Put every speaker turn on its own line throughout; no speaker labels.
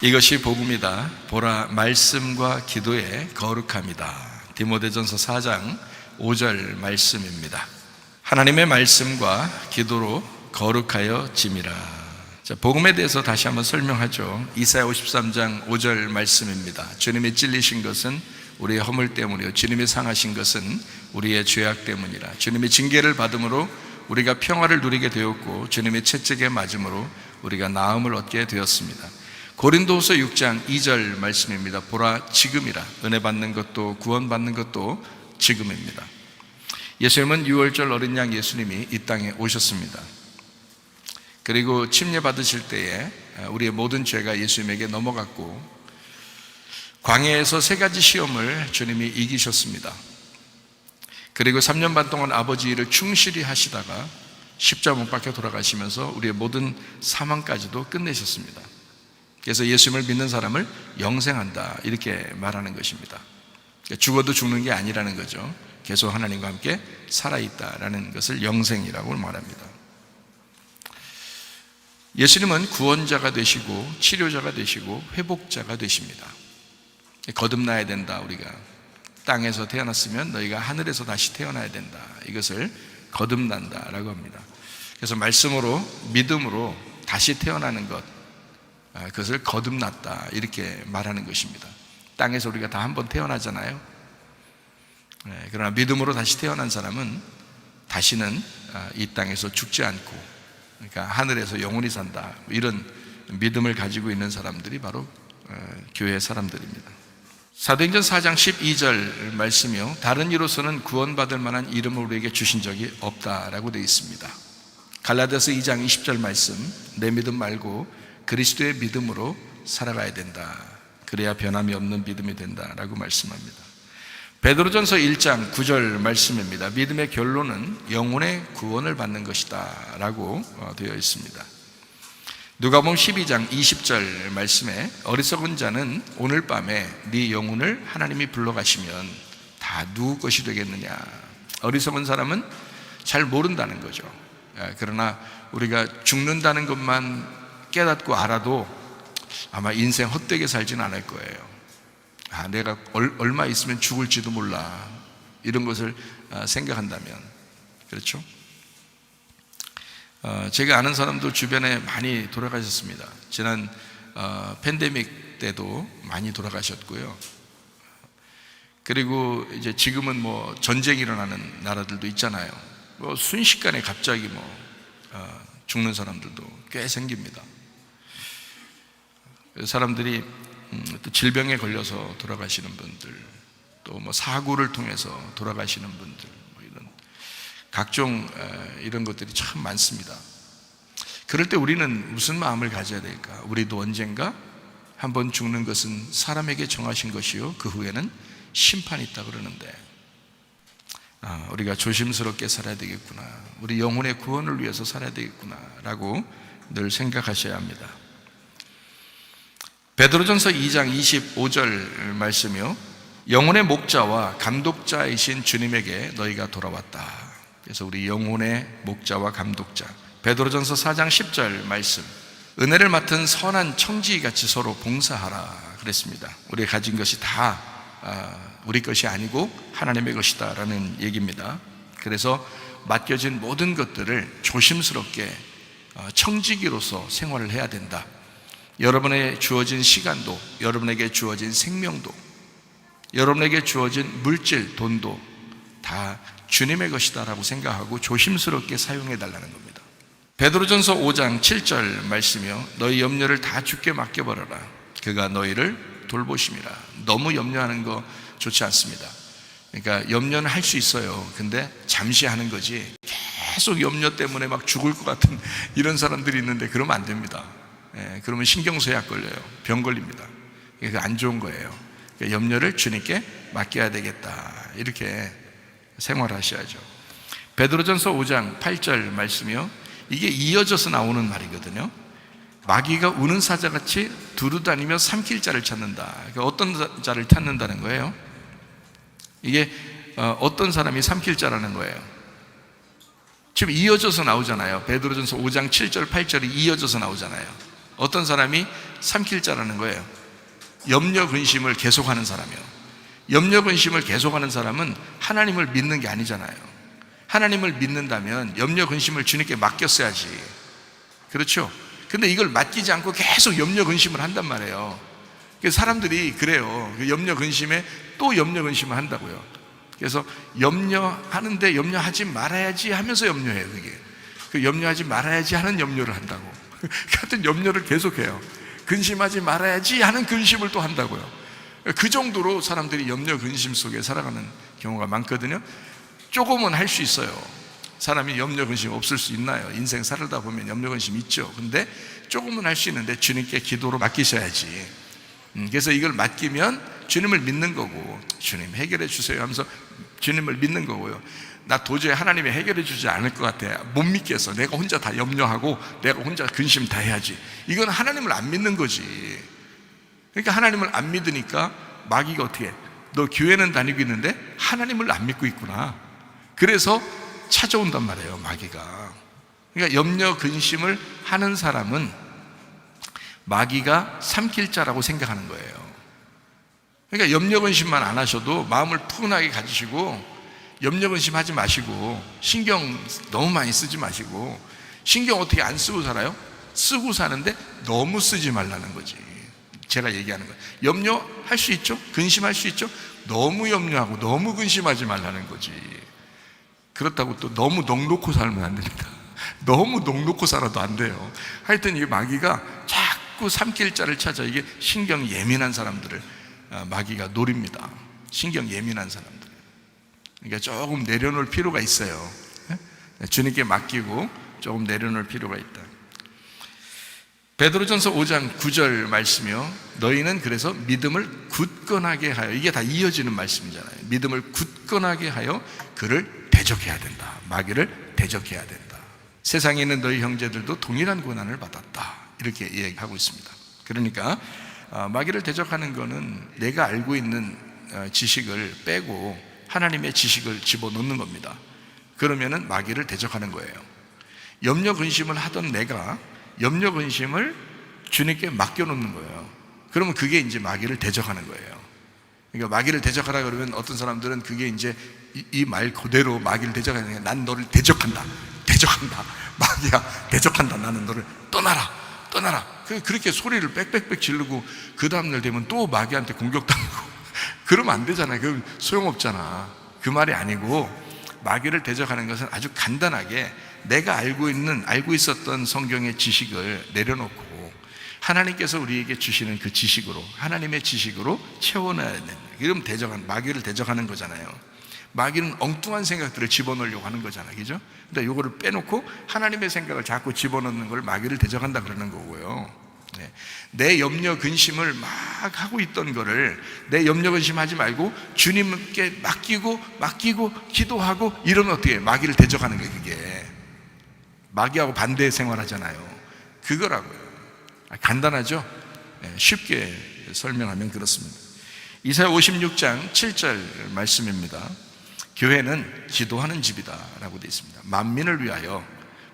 이것이 복음이다. 보라, 말씀과 기도의 거룩함이다. 디모데전서 4장 5절 말씀입니다. 하나님의 말씀과 기도로 거룩하여 짐이라. 자, 복음에 대해서 다시 한번 설명하죠. 이사야 53장 5절 말씀입니다. 주님이 찔리신 것은 우리의 허물 때문이요 주님이 상하신 것은 우리의 죄악 때문이라. 주님이 징계를 받음으로 우리가 평화를 누리게 되었고 주님의 채찍에 맞음으로 우리가 나음을 얻게 되었습니다. 고린도후서 6장 2절 말씀입니다. 보라, 지금이라. 은혜 받는 것도 구원 받는 것도 지금입니다. 예수님은 6월절 어린 양 예수님이 이 땅에 오셨습니다. 그리고 침례 받으실 때에 우리의 모든 죄가 예수님에게 넘어갔고, 광야에서 3가지 시험을 주님이 이기셨습니다. 그리고 3년 반 동안 아버지 일을 충실히 하시다가 십자가 못 박혀 돌아가시면서 우리의 모든 사망까지도 끝내셨습니다. 그래서 예수님을 믿는 사람을 영생한다, 이렇게 말하는 것입니다. 죽어도 죽는 게 아니라는 거죠. 계속 하나님과 함께 살아있다라는 것을 영생이라고 말합니다. 예수님은 구원자가 되시고 치료자가 되시고 회복자가 되십니다. 거듭나야 된다. 우리가 땅에서 태어났으면 너희가 하늘에서 다시 태어나야 된다. 이것을 거듭난다라고 합니다. 그래서 말씀으로, 믿음으로 다시 태어나는 것, 그것을 거듭났다, 이렇게 말하는 것입니다. 땅에서 우리가 다 한번 태어나잖아요. 그러나 믿음으로 다시 태어난 사람은 다시는 이 땅에서 죽지 않고, 그러니까 하늘에서 영원히 산다, 이런 믿음을 가지고 있는 사람들이 바로 교회 사람들입니다. 사도행전 4장 12절 말씀이요, 다른 이로서는 구원받을 만한 이름을 우리에게 주신 적이 없다라고 되어 있습니다. 갈라디아서 2장 20절 말씀, 내 믿음 말고 그리스도의 믿음으로 살아가야 된다. 그래야 변함이 없는 믿음이 된다라고 말씀합니다. 베드로전서 1장 9절 말씀입니다. 믿음의 결론은 영혼의 구원을 받는 것이다 라고 되어 있습니다. 누가복음 12장 20절 말씀에 어리석은 자는 오늘 밤에 네 영혼을 하나님이 불러가시면 다 누구 것이 되겠느냐. 어리석은 사람은 잘 모른다는 거죠. 그러나 우리가 죽는다는 것만 깨닫고 알아도 아마 인생 헛되게 살지는 않을 거예요. 내가 얼마 있으면 죽을지도 몰라, 이런 것을 생각한다면. 그렇죠? 제가 아는 사람도 주변에 많이 돌아가셨습니다. 지난 팬데믹 때도 많이 돌아가셨고요. 그리고 이제 지금은 뭐 전쟁이 일어나는 나라들도 있잖아요. 뭐 순식간에 갑자기 죽는 사람들도 꽤 생깁니다. 사람들이 또 질병에 걸려서 돌아가시는 분들, 또 뭐 사고를 통해서 돌아가시는 분들, 뭐 이런 각종 이런 것들이 참 많습니다. 그럴 때 우리는 무슨 마음을 가져야 될까? 우리도 언젠가 한번 죽는 것은 사람에게 정하신 것이요 그 후에는 심판이 있다 그러는데, 우리가 조심스럽게 살아야 되겠구나, 우리 영혼의 구원을 위해서 살아야 되겠구나 라고 늘 생각하셔야 합니다. 베드로전서 2장 25절 말씀이요, 영혼의 목자와 감독자이신 주님에게 너희가 돌아왔다. 그래서 우리 영혼의 목자와 감독자. 베드로전서 4장 10절 말씀, 은혜를 맡은 선한 청지기같이 서로 봉사하라 그랬습니다. 우리가 가진 것이 다 우리 것이 아니고 하나님의 것이다 라는 얘기입니다. 그래서 맡겨진 모든 것들을 조심스럽게 청지기로서 생활을 해야 된다. 여러분에게 주어진 시간도, 여러분에게 주어진 생명도, 여러분에게 주어진 물질, 돈도 다 주님의 것이다 라고 생각하고 조심스럽게 사용해 달라는 겁니다. 베드로전서 5장 7절 말씀이요, 너희 염려를 다 주께 맡겨버려라. 그가 너희를 돌보심이라. 너무 염려하는 거 좋지 않습니다. 그러니까 염려는 할 수 있어요. 근데 잠시 하는 거지, 계속 염려 때문에 막 죽을 것 같은 이런 사람들이 있는데 그러면 안 됩니다. 그러면 신경쇠약 걸려요. 병 걸립니다. 이게 안 좋은 거예요. 그러니까 염려를 주님께 맡겨야 되겠다, 이렇게 생활하셔야죠. 베드로전서 5장 8절 말씀이요, 이게 이어져서 나오는 말이거든요. 마귀가 우는 사자같이 두루다니며 삼킬 자를 찾는다. 그러니까 어떤 자를 찾는다는 거예요? 이게 어떤 사람이 삼킬 자라는 거예요. 지금 이어져서 나오잖아요. 베드로전서 5장 7절 8절이 이어져서 나오잖아요. 어떤 사람이 삼킬 자라는 거예요. 염려 근심을 계속하는 사람이요. 염려 근심을 계속하는 사람은 하나님을 믿는 게 아니잖아요. 하나님을 믿는다면 염려 근심을 주님께 맡겼어야지. 그렇죠? 근데 이걸 맡기지 않고 계속 염려 근심을 한단 말이에요. 그래서 사람들이 그래요. 염려 근심에 또 염려 근심을 한다고요. 그래서 염려하는데 염려하지 말아야지 하면서 염려해요. 그게 그 염려하지 말아야지 하는 염려를 한다고. 같은 염려를 계속해요. 근심하지 말아야지 하는 근심을 또 한다고요. 그 정도로 사람들이 염려 근심 속에 살아가는 경우가 많거든요. 조금은 할 수 있어요. 사람이 염려 근심 없을 수 있나요? 인생 살다 보면 염려 근심 있죠. 근데 조금은 할 수 있는데 주님께 기도로 맡기셔야지. 그래서 이걸 맡기면 주님을 믿는 거고, 주님 해결해 주세요 하면서 주님을 믿는 거고요. 나 도저히 하나님이 해결해 주지 않을 것 같아, 못 믿겠어, 내가 혼자 다 염려하고 내가 혼자 근심 다 해야지, 이건 하나님을 안 믿는 거지. 그러니까 하나님을 안 믿으니까 마귀가 어떻게 해? 너 교회는 다니고 있는데 하나님을 안 믿고 있구나. 그래서 찾아온단 말이에요, 마귀가. 그러니까 염려 근심을 하는 사람은 마귀가 삼킬 자라고 생각하는 거예요. 그러니까 염려 근심만 안 하셔도 마음을 푸근하게 가지시고, 염려 근심하지 마시고, 신경 너무 많이 쓰지 마시고. 신경 어떻게 안 쓰고 살아요? 쓰고 사는데 너무 쓰지 말라는 거지. 제가 얘기하는 거예요. 염려할 수 있죠? 근심할 수 있죠? 너무 염려하고 너무 근심하지 말라는 거지. 그렇다고 또 너무 넋놓고 살면 안 됩니다. 너무 넋놓고 살아도 안 돼요. 하여튼 이 마귀가 자꾸 삼킬 자를 찾아. 이게 신경 예민한 사람들을 마귀가 노립니다. 신경 예민한 사람들. 그러니까 조금 내려놓을 필요가 있어요. 주님께 맡기고 조금 내려놓을 필요가 있다. 베드로전서 5장 9절 말씀이요, 너희는 그래서 믿음을 굳건하게 하여, 이게 다 이어지는 말씀이잖아요. 믿음을 굳건하게 하여 그를 대적해야 된다. 마귀를 대적해야 된다. 세상에 있는 너희 형제들도 동일한 고난을 받았다, 이렇게 얘기하고 있습니다. 그러니까 마귀를 대적하는 것은 내가 알고 있는 지식을 빼고 하나님의 지식을 집어넣는 겁니다. 그러면은 마귀를 대적하는 거예요. 염려 근심을 하던 내가 염려 근심을 주님께 맡겨놓는 거예요. 그러면 그게 이제 마귀를 대적하는 거예요. 그러니까 마귀를 대적하라 그러면 어떤 사람들은 그게 이제 이 말 그대로 마귀를 대적하는 게, 난 너를 대적한다, 대적한다, 마귀야 대적한다, 나는 너를 떠나라, 떠나라. 그렇게 소리를 빽빽빽 지르고 그 다음날 되면 또 마귀한테 공격당하고 그러면 안 되잖아요. 그럼 소용없잖아. 그 말이 아니고, 마귀를 대적하는 것은 아주 간단하게 내가 알고 있었던 성경의 지식을 내려놓고 하나님께서 우리에게 주시는 그 지식으로, 하나님의 지식으로 채워놔야 된다. 그럼 마귀를 대적하는 거잖아요. 마귀는 엉뚱한 생각들을 집어넣으려고 하는 거잖아요, 그죠? 근데 요거를 빼놓고 하나님의 생각을 자꾸 집어넣는 걸 마귀를 대적한다 그러는 거고요. 네. 내 염려 근심을 막 하고 있던 거를 내 염려 근심하지 말고 주님께 맡기고 기도하고 이러면 어떻게 해? 마귀를 대적하는 거예요. 그게 마귀하고 반대 생활하잖아요. 그거라고요. 간단하죠? 네, 쉽게 설명하면 그렇습니다. 이사야 56장 7절 말씀입니다. 교회는 기도하는 집이다 라고 되어 있습니다. 만민을 위하여,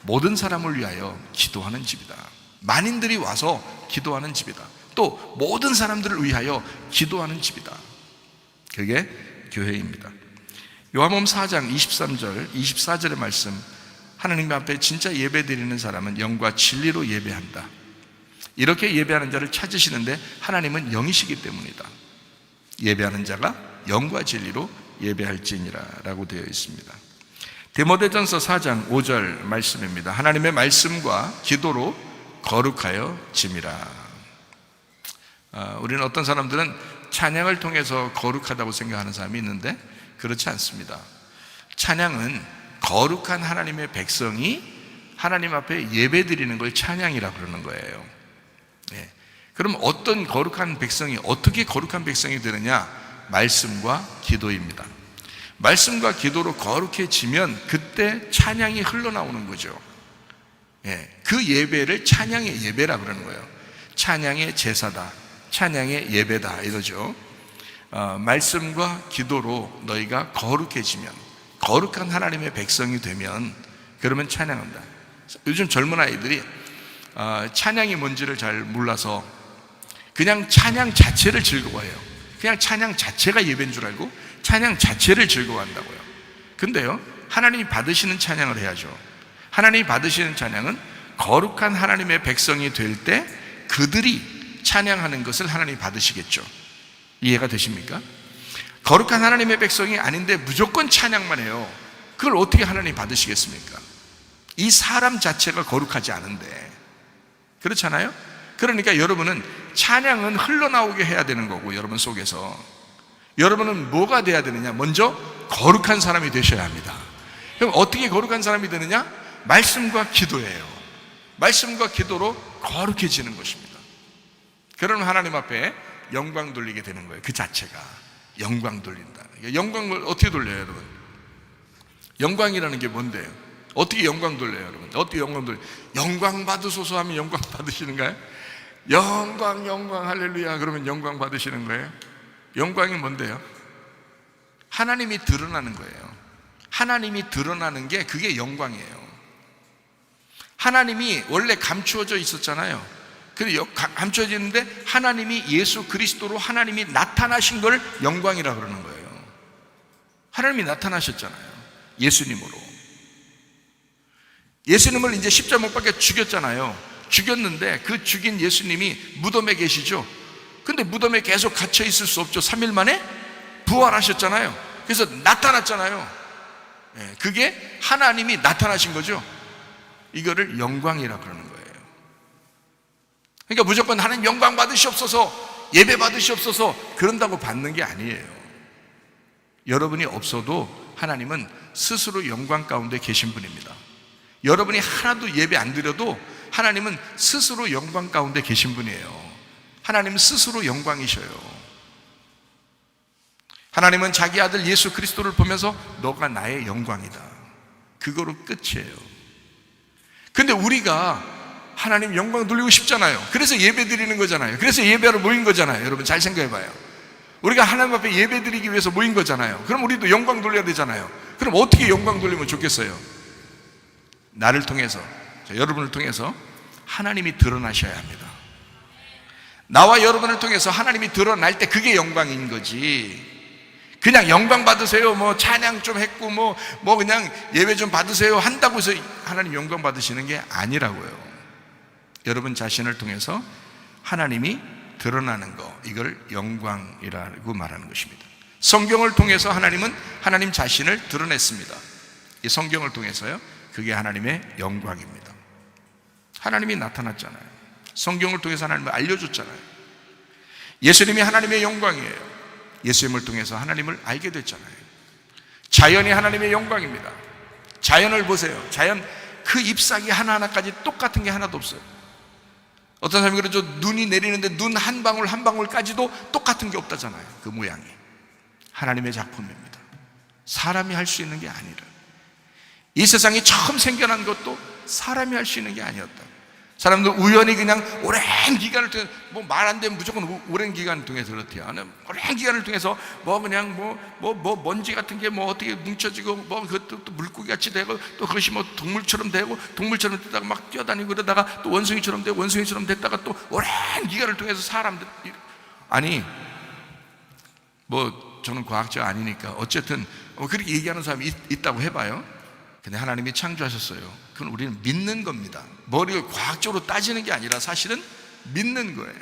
모든 사람을 위하여 기도하는 집이다. 만인들이 와서 기도하는 집이다. 또 모든 사람들을 위하여 기도하는 집이다. 그게 교회입니다. 요한복음 4장 23절 24절의 말씀, 하나님 앞에 진짜 예배드리는 사람은 영과 진리로 예배한다. 이렇게 예배하는 자를 찾으시는데 하나님은 영이시기 때문이다. 예배하는 자가 영과 진리로 예배할지니라 라고 되어 있습니다. 디모데전서 4장 5절 말씀입니다. 하나님의 말씀과 기도로 거룩하여 짐이라. 우리는 어떤 사람들은 찬양을 통해서 거룩하다고 생각하는 사람이 있는데 그렇지 않습니다. 찬양은 거룩한 하나님의 백성이 하나님 앞에 예배드리는 걸 찬양이라 그러는 거예요. 네. 그럼 어떤 거룩한 백성이, 어떻게 거룩한 백성이 되느냐? 말씀과 기도입니다. 말씀과 기도로 거룩해지면 그때 찬양이 흘러나오는 거죠. 예, 그 예배를 찬양의 예배라 그러는 거예요. 찬양의 제사다, 찬양의 예배다 이러죠. 말씀과 기도로 너희가 거룩해지면, 거룩한 하나님의 백성이 되면, 그러면 찬양한다. 요즘 젊은 아이들이 찬양이 뭔지를 잘 몰라서 그냥 찬양 자체를 즐거워해요. 그냥 찬양 자체가 예배인 줄 알고 찬양 자체를 즐거워한다고요. 근데요, 하나님이 받으시는 찬양을 해야죠. 하나님이 받으시는 찬양은 거룩한 하나님의 백성이 될 때 그들이 찬양하는 것을 하나님이 받으시겠죠. 이해가 되십니까? 거룩한 하나님의 백성이 아닌데 무조건 찬양만 해요. 그걸 어떻게 하나님이 받으시겠습니까? 이 사람 자체가 거룩하지 않은데. 그렇잖아요? 그러니까 여러분은 찬양은 흘러나오게 해야 되는 거고, 여러분 속에서 여러분은 뭐가 돼야 되느냐? 먼저 거룩한 사람이 되셔야 합니다. 그럼 어떻게 거룩한 사람이 되느냐? 말씀과 기도예요. 말씀과 기도로 거룩해지는 것입니다. 그러면 하나님 앞에 영광 돌리게 되는 거예요. 그 자체가 영광 돌린다. 영광을 어떻게 돌려요, 여러분? 영광이라는 게 뭔데요? 어떻게 영광 돌려요, 여러분? 어떻게 영광 돌려요? 영광 받으소서 하면 영광 받으시는가요? 영광, 영광, 할렐루야 그러면 영광 받으시는 거예요? 영광이 뭔데요? 하나님이 드러나는 거예요. 하나님이 드러나는 게 그게 영광이에요. 하나님이 원래 감추어져 있었잖아요. 근데 감추어져 있는데 하나님이 예수 그리스도로 하나님이 나타나신 걸 영광이라 그러는 거예요. 하나님이 나타나셨잖아요. 예수님으로. 예수님을 이제 십자가 못 박혀 죽였잖아요. 죽였는데 그 죽인 예수님이 무덤에 계시죠. 근데 무덤에 계속 갇혀 있을 수 없죠. 3일 만에 부활하셨잖아요. 그래서 나타났잖아요. 그게 하나님이 나타나신 거죠. 이거를 영광이라 그러는 거예요. 그러니까 무조건 하나님 영광 받으시옵소서, 예배 받으시옵소서 그런다고 받는 게 아니에요. 여러분이 없어도 하나님은 스스로 영광 가운데 계신 분입니다. 여러분이 하나도 예배 안 드려도 하나님은 스스로 영광 가운데 계신 분이에요. 하나님은 스스로 영광이셔요. 하나님은 자기 아들 예수 그리스도를 보면서 너가 나의 영광이다. 그거로 끝이에요. 근데 우리가 하나님 영광 돌리고 싶잖아요. 그래서 예배 드리는 거잖아요. 그래서 예배하러 모인 거잖아요. 여러분 잘 생각해 봐요. 우리가 하나님 앞에 예배 드리기 위해서 모인 거잖아요. 그럼 우리도 영광 돌려야 되잖아요. 그럼 어떻게 영광 돌리면 좋겠어요? 나를 통해서, 여러분을 통해서 하나님이 드러나셔야 합니다. 나와 여러분을 통해서 하나님이 드러날 때 그게 영광인 거지. 그냥 영광 받으세요, 뭐 찬양 좀 했고 뭐 그냥 예배 좀 받으세요 한다고 해서 하나님 영광 받으시는 게 아니라고요. 여러분 자신을 통해서 하나님이 드러나는 거, 이걸 영광이라고 말하는 것입니다. 성경을 통해서 하나님은 하나님 자신을 드러냈습니다. 이 성경을 통해서요, 그게 하나님의 영광입니다. 하나님이 나타났잖아요. 성경을 통해서 하나님을 알려줬잖아요. 예수님이 하나님의 영광이에요. 예수님을 통해서 하나님을 알게 됐잖아요. 자연이 하나님의 영광입니다. 자연을 보세요. 자연 그 잎사귀 하나하나까지 똑같은 게 하나도 없어요. 어떤 사람이 그러죠. 눈이 내리는데 눈 한 방울 한 방울까지도 똑같은 게 없다잖아요. 그 모양이 하나님의 작품입니다. 사람이 할 수 있는 게 아니라, 이 세상이 처음 생겨난 것도 사람이 할 수 있는 게 아니었다. 사람들 우연히 그냥 오랜 기간을 통해서, 뭐 말 안 되면 무조건 오랜 기간을 통해서 그렇대요. 오랜 기간을 통해서 뭐 그냥 뭐 먼지 같은 게 뭐 어떻게 뭉쳐지고 뭐 그것도 또 물고기 같이 되고 또 그것이 뭐 동물처럼 되고 동물처럼 되다가 막 뛰어다니고 그러다가 또 원숭이처럼 되고 원숭이처럼 됐다가 또 오랜 기간을 통해서 사람들, 아니 뭐 저는 과학자 아니니까 어쨌든 그렇게 얘기하는 사람이 있다고 해봐요. 근데 하나님이 창조하셨어요. 그건 우리는 믿는 겁니다. 머리를 과학적으로 따지는 게 아니라 사실은 믿는 거예요.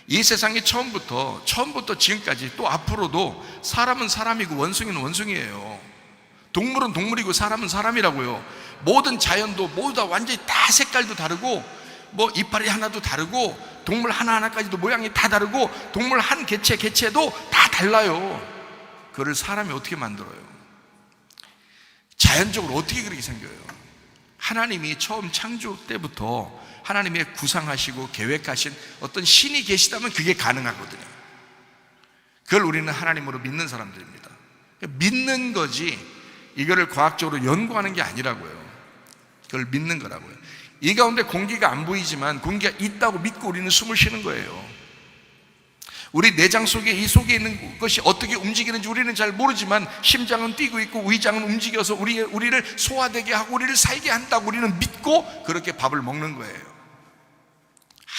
이 세상이 처음부터 지금까지 또 앞으로도 사람은 사람이고 원숭이는 원숭이에요. 동물은 동물이고 사람은 사람이라고요. 모든 자연도 모두 다 완전히 다 색깔도 다르고 뭐 이빨이 하나도 다르고 동물 하나하나까지도 모양이 다 다르고 동물 한 개체도 다 달라요. 그걸 사람이 어떻게 만들어요? 자연적으로 어떻게 그렇게 생겨요? 하나님이 처음 창조 때부터 하나님의 구상하시고 계획하신 어떤 신이 계시다면 그게 가능하거든요. 그걸 우리는 하나님으로 믿는 사람들입니다. 믿는 거지 이거를 과학적으로 연구하는 게 아니라고요. 그걸 믿는 거라고요. 이 가운데 공기가 안 보이지만 공기가 있다고 믿고 우리는 숨을 쉬는 거예요. 우리 내장 속에, 이 속에 있는 것이 어떻게 움직이는지 우리는 잘 모르지만 심장은 뛰고 있고 위장은 움직여서 우리를 소화되게 하고 우리를 살게 한다고 우리는 믿고 그렇게 밥을 먹는 거예요.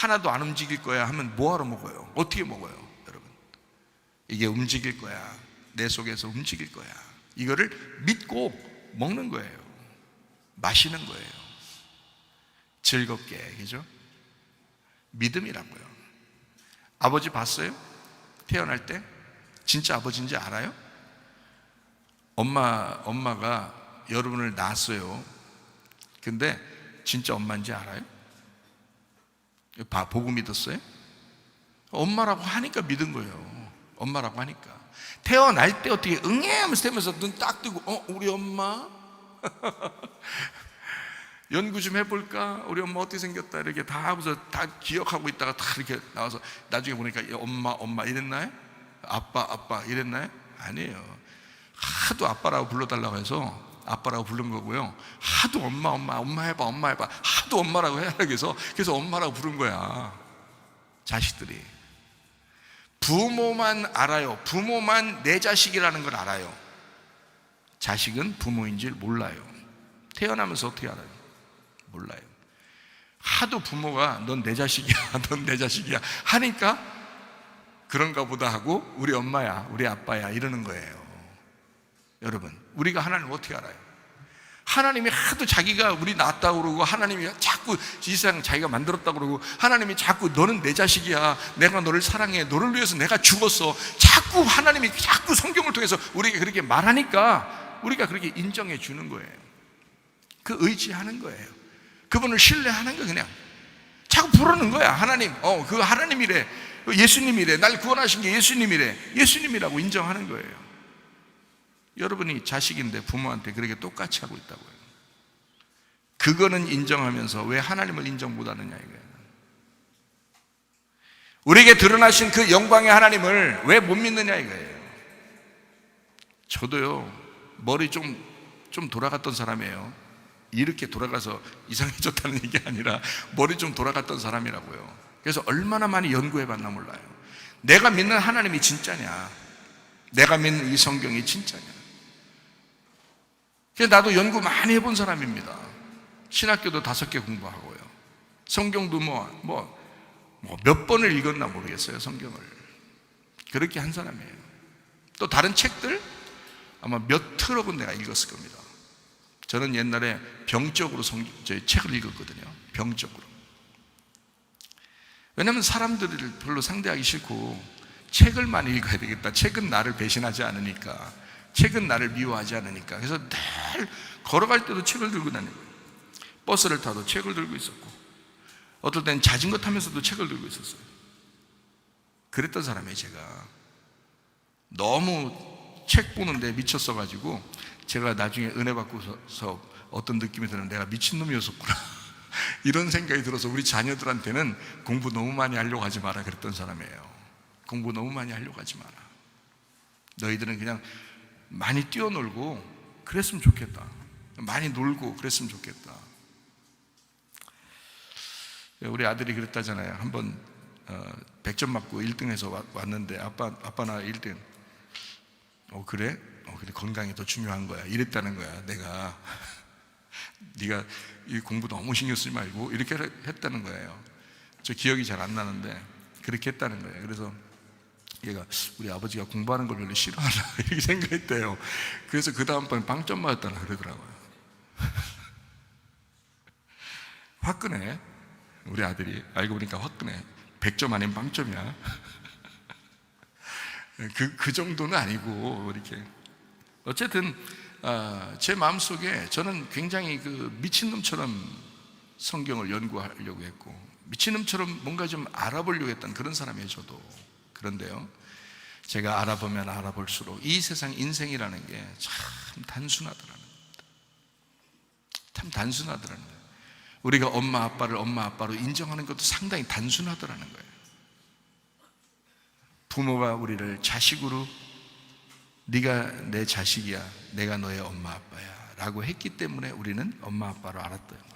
하나도 안 움직일 거야 하면 뭐하러 먹어요? 어떻게 먹어요? 여러분, 이게 움직일 거야, 내 속에서 움직일 거야, 이거를 믿고 먹는 거예요. 마시는 거예요. 즐겁게, 그죠? 믿음이라고요. 아버지 봤어요? 태어날 때? 진짜 아버지인지 알아요? 엄마가 여러분을 낳았어요. 근데 진짜 엄마인지 알아요? 보고 믿었어요? 엄마라고 하니까 믿은 거예요. 엄마라고 하니까. 태어날 때 어떻게 응애 하면서 태면서 눈 딱 뜨고 우리 엄마? 연구 좀 해볼까? 우리 엄마 어떻게 생겼다 이렇게 다 하면서 다 기억하고 있다가 다 이렇게 나와서 나중에 보니까 엄마 이랬나요? 아빠 이랬나요? 아니에요. 하도 아빠라고 불러달라고 해서 아빠라고 부른 거고요, 하도 엄마 해봐 하도 엄마라고 해야 해서 그래서 엄마라고 부른 거야. 자식들이 부모만 알아요. 부모만 내 자식이라는 걸 알아요. 자식은 부모인 줄 몰라요. 태어나면서 어떻게 알아요? 몰라요. 하도 부모가 넌 내 자식이야 넌 내 자식이야 하니까 그런가 보다 하고 우리 엄마야 우리 아빠야 이러는 거예요. 여러분, 우리가 하나님을 어떻게 알아요? 하나님이 하도 자기가 우리 낳았다고 그러고, 하나님이 자꾸 이 세상 자기가 만들었다고 그러고, 하나님이 자꾸 너는 내 자식이야, 내가 너를 사랑해, 너를 위해서 내가 죽었어, 하나님이 자꾸 성경을 통해서 우리에게 그렇게 말하니까 우리가 그렇게 인정해 주는 거예요. 그 의지하는 거예요. 그분을 신뢰하는 거예요. 그냥 자꾸 부르는 거야. 하나님, 그 하나님이래, 예수님이래, 날 구원하신 게 예수님이래, 예수님이라고 인정하는 거예요. 여러분이 자식인데 부모한테 그렇게 똑같이 하고 있다고요. 그거는 인정하면서 왜 하나님을 인정 못하느냐 이거예요. 우리에게 드러나신 그 영광의 하나님을 왜 못 믿느냐 이거예요. 저도요, 머리 좀 돌아갔던 사람이에요. 이렇게 돌아가서 이상해졌다는 얘기 아니라 머리 좀 돌아갔던 사람이라고요. 그래서 얼마나 많이 연구해봤나 몰라요. 내가 믿는 하나님이 진짜냐, 내가 믿는 이 성경이 진짜냐. 그래서 나도 연구 많이 해본 사람입니다. 신학교도 5개 공부하고요, 성경도 몇 번을 읽었나 모르겠어요. 성경을 그렇게 한 사람이에요. 또 다른 책들 아마 몇 트럭은 내가 읽었을 겁니다. 저는 옛날에 병적으로 책을 읽었거든요. 병적으로. 왜냐하면 사람들을 별로 상대하기 싫고 책을 많이 읽어야 되겠다. 책은 나를 배신하지 않으니까, 책은 나를 미워하지 않으니까. 그래서 늘 걸어갈 때도 책을 들고 다니고, 버스를 타도 책을 들고 있었고, 어떨 땐 자전거 타면서도 책을 들고 있었어요. 그랬던 사람이에요. 제가 너무 책 보는데 미쳤어가지고 제가 나중에 은혜 받고서 어떤 느낌이 드는, 내가 미친놈이었었구나 이런 생각이 들어서 우리 자녀들한테는 공부 너무 많이 하려고 하지 마라 그랬던 사람이에요. 공부 너무 많이 하려고 하지 마라. 너희들은 그냥 많이 뛰어놀고 그랬으면 좋겠다. 많이 놀고 그랬으면 좋겠다. 우리 아들이 그랬다잖아요. 한번 100점 맞고 1등해서 왔는데 아빠 나 1등. 그래? 그래, 건강이 더 중요한 거야 이랬다는 거야. 네가 이 공부 너무 신경 쓰지 말고 이렇게 했다는 거예요. 저 기억이 잘 안 나는데 그렇게 했다는 거예요. 그래서 얘가 우리 아버지가 공부하는 걸 별로 싫어하나 이렇게 생각했대요. 그래서 그 다음번에 빵점 맞았다나 그러더라고요. 화끈해. 우리 아들이 알고 보니까 화끈해. 100점 아닌 빵점이야. 그 정도는 아니고 이렇게. 어쨌든 제 마음속에 저는 굉장히 그 미친놈처럼 성경을 연구하려고 했고, 미친놈처럼 뭔가 좀 알아보려고 했던 그런 사람이에요. 저도. 그런데요, 제가 알아보면 알아볼수록 이 세상 인생이라는 게 참 단순하더라는 겁니다. 참 단순하더라는 거예요. 우리가 엄마 아빠를 엄마 아빠로 인정하는 것도 상당히 단순하더라는 거예요. 부모가 우리를 자식으로, 네가 내 자식이야, 내가 너의 엄마 아빠야 라고 했기 때문에 우리는 엄마 아빠로 알았던 거예요.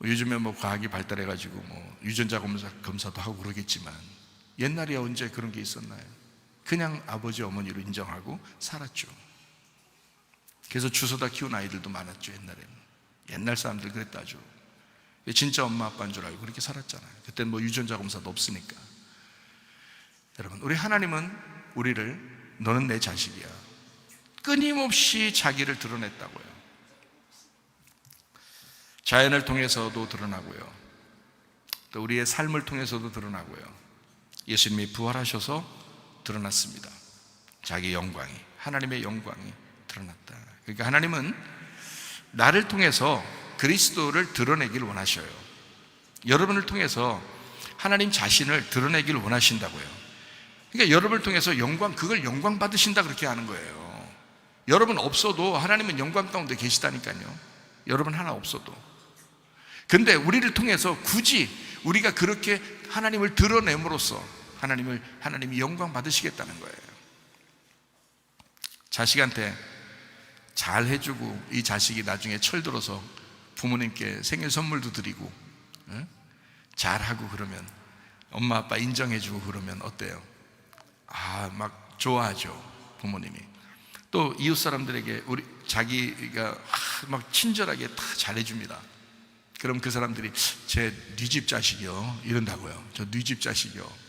요즘에 과학이 발달해가지고 유전자 검사도 하고 그러겠지만, 옛날에 언제 그런 게 있었나요? 그냥 아버지 어머니로 인정하고 살았죠. 그래서 주워다 키운 아이들도 많았죠. 옛날에는. 옛날 사람들 그랬다죠. 진짜 엄마 아빠인 줄 알고 그렇게 살았잖아요. 그때는 뭐 유전자 검사도 없으니까. 여러분, 우리 하나님은 우리를 너는 내 자식이야, 끊임없이 자기를 드러냈다고요. 자연을 통해서도 드러나고요, 또 우리의 삶을 통해서도 드러나고요. 예수님이 부활하셔서 드러났습니다. 자기 영광이, 하나님의 영광이 드러났다. 그러니까 하나님은 나를 통해서 그리스도를 드러내길 원하셔요. 여러분을 통해서 하나님 자신을 드러내길 원하신다고요. 그러니까 여러분을 통해서 영광, 그걸 영광 받으신다 그렇게 하는 거예요. 여러분 없어도 하나님은 영광 가운데 계시다니까요. 여러분 하나 없어도. 근데 우리를 통해서 굳이 우리가 그렇게 하나님을 드러냄으로써 하나님이 영광 받으시겠다는 거예요. 자식한테 잘 해주고 이 자식이 나중에 철들어서 부모님께 생일 선물도 드리고 잘하고 그러면, 엄마 아빠 인정해주고 그러면 어때요? 막 좋아하죠, 부모님이. 또 이웃 사람들에게 자기가 막 친절하게 다 잘해줍니다. 그럼 그 사람들이 제 네 집 자식이요 이런다고요. 저 네 집 자식이요.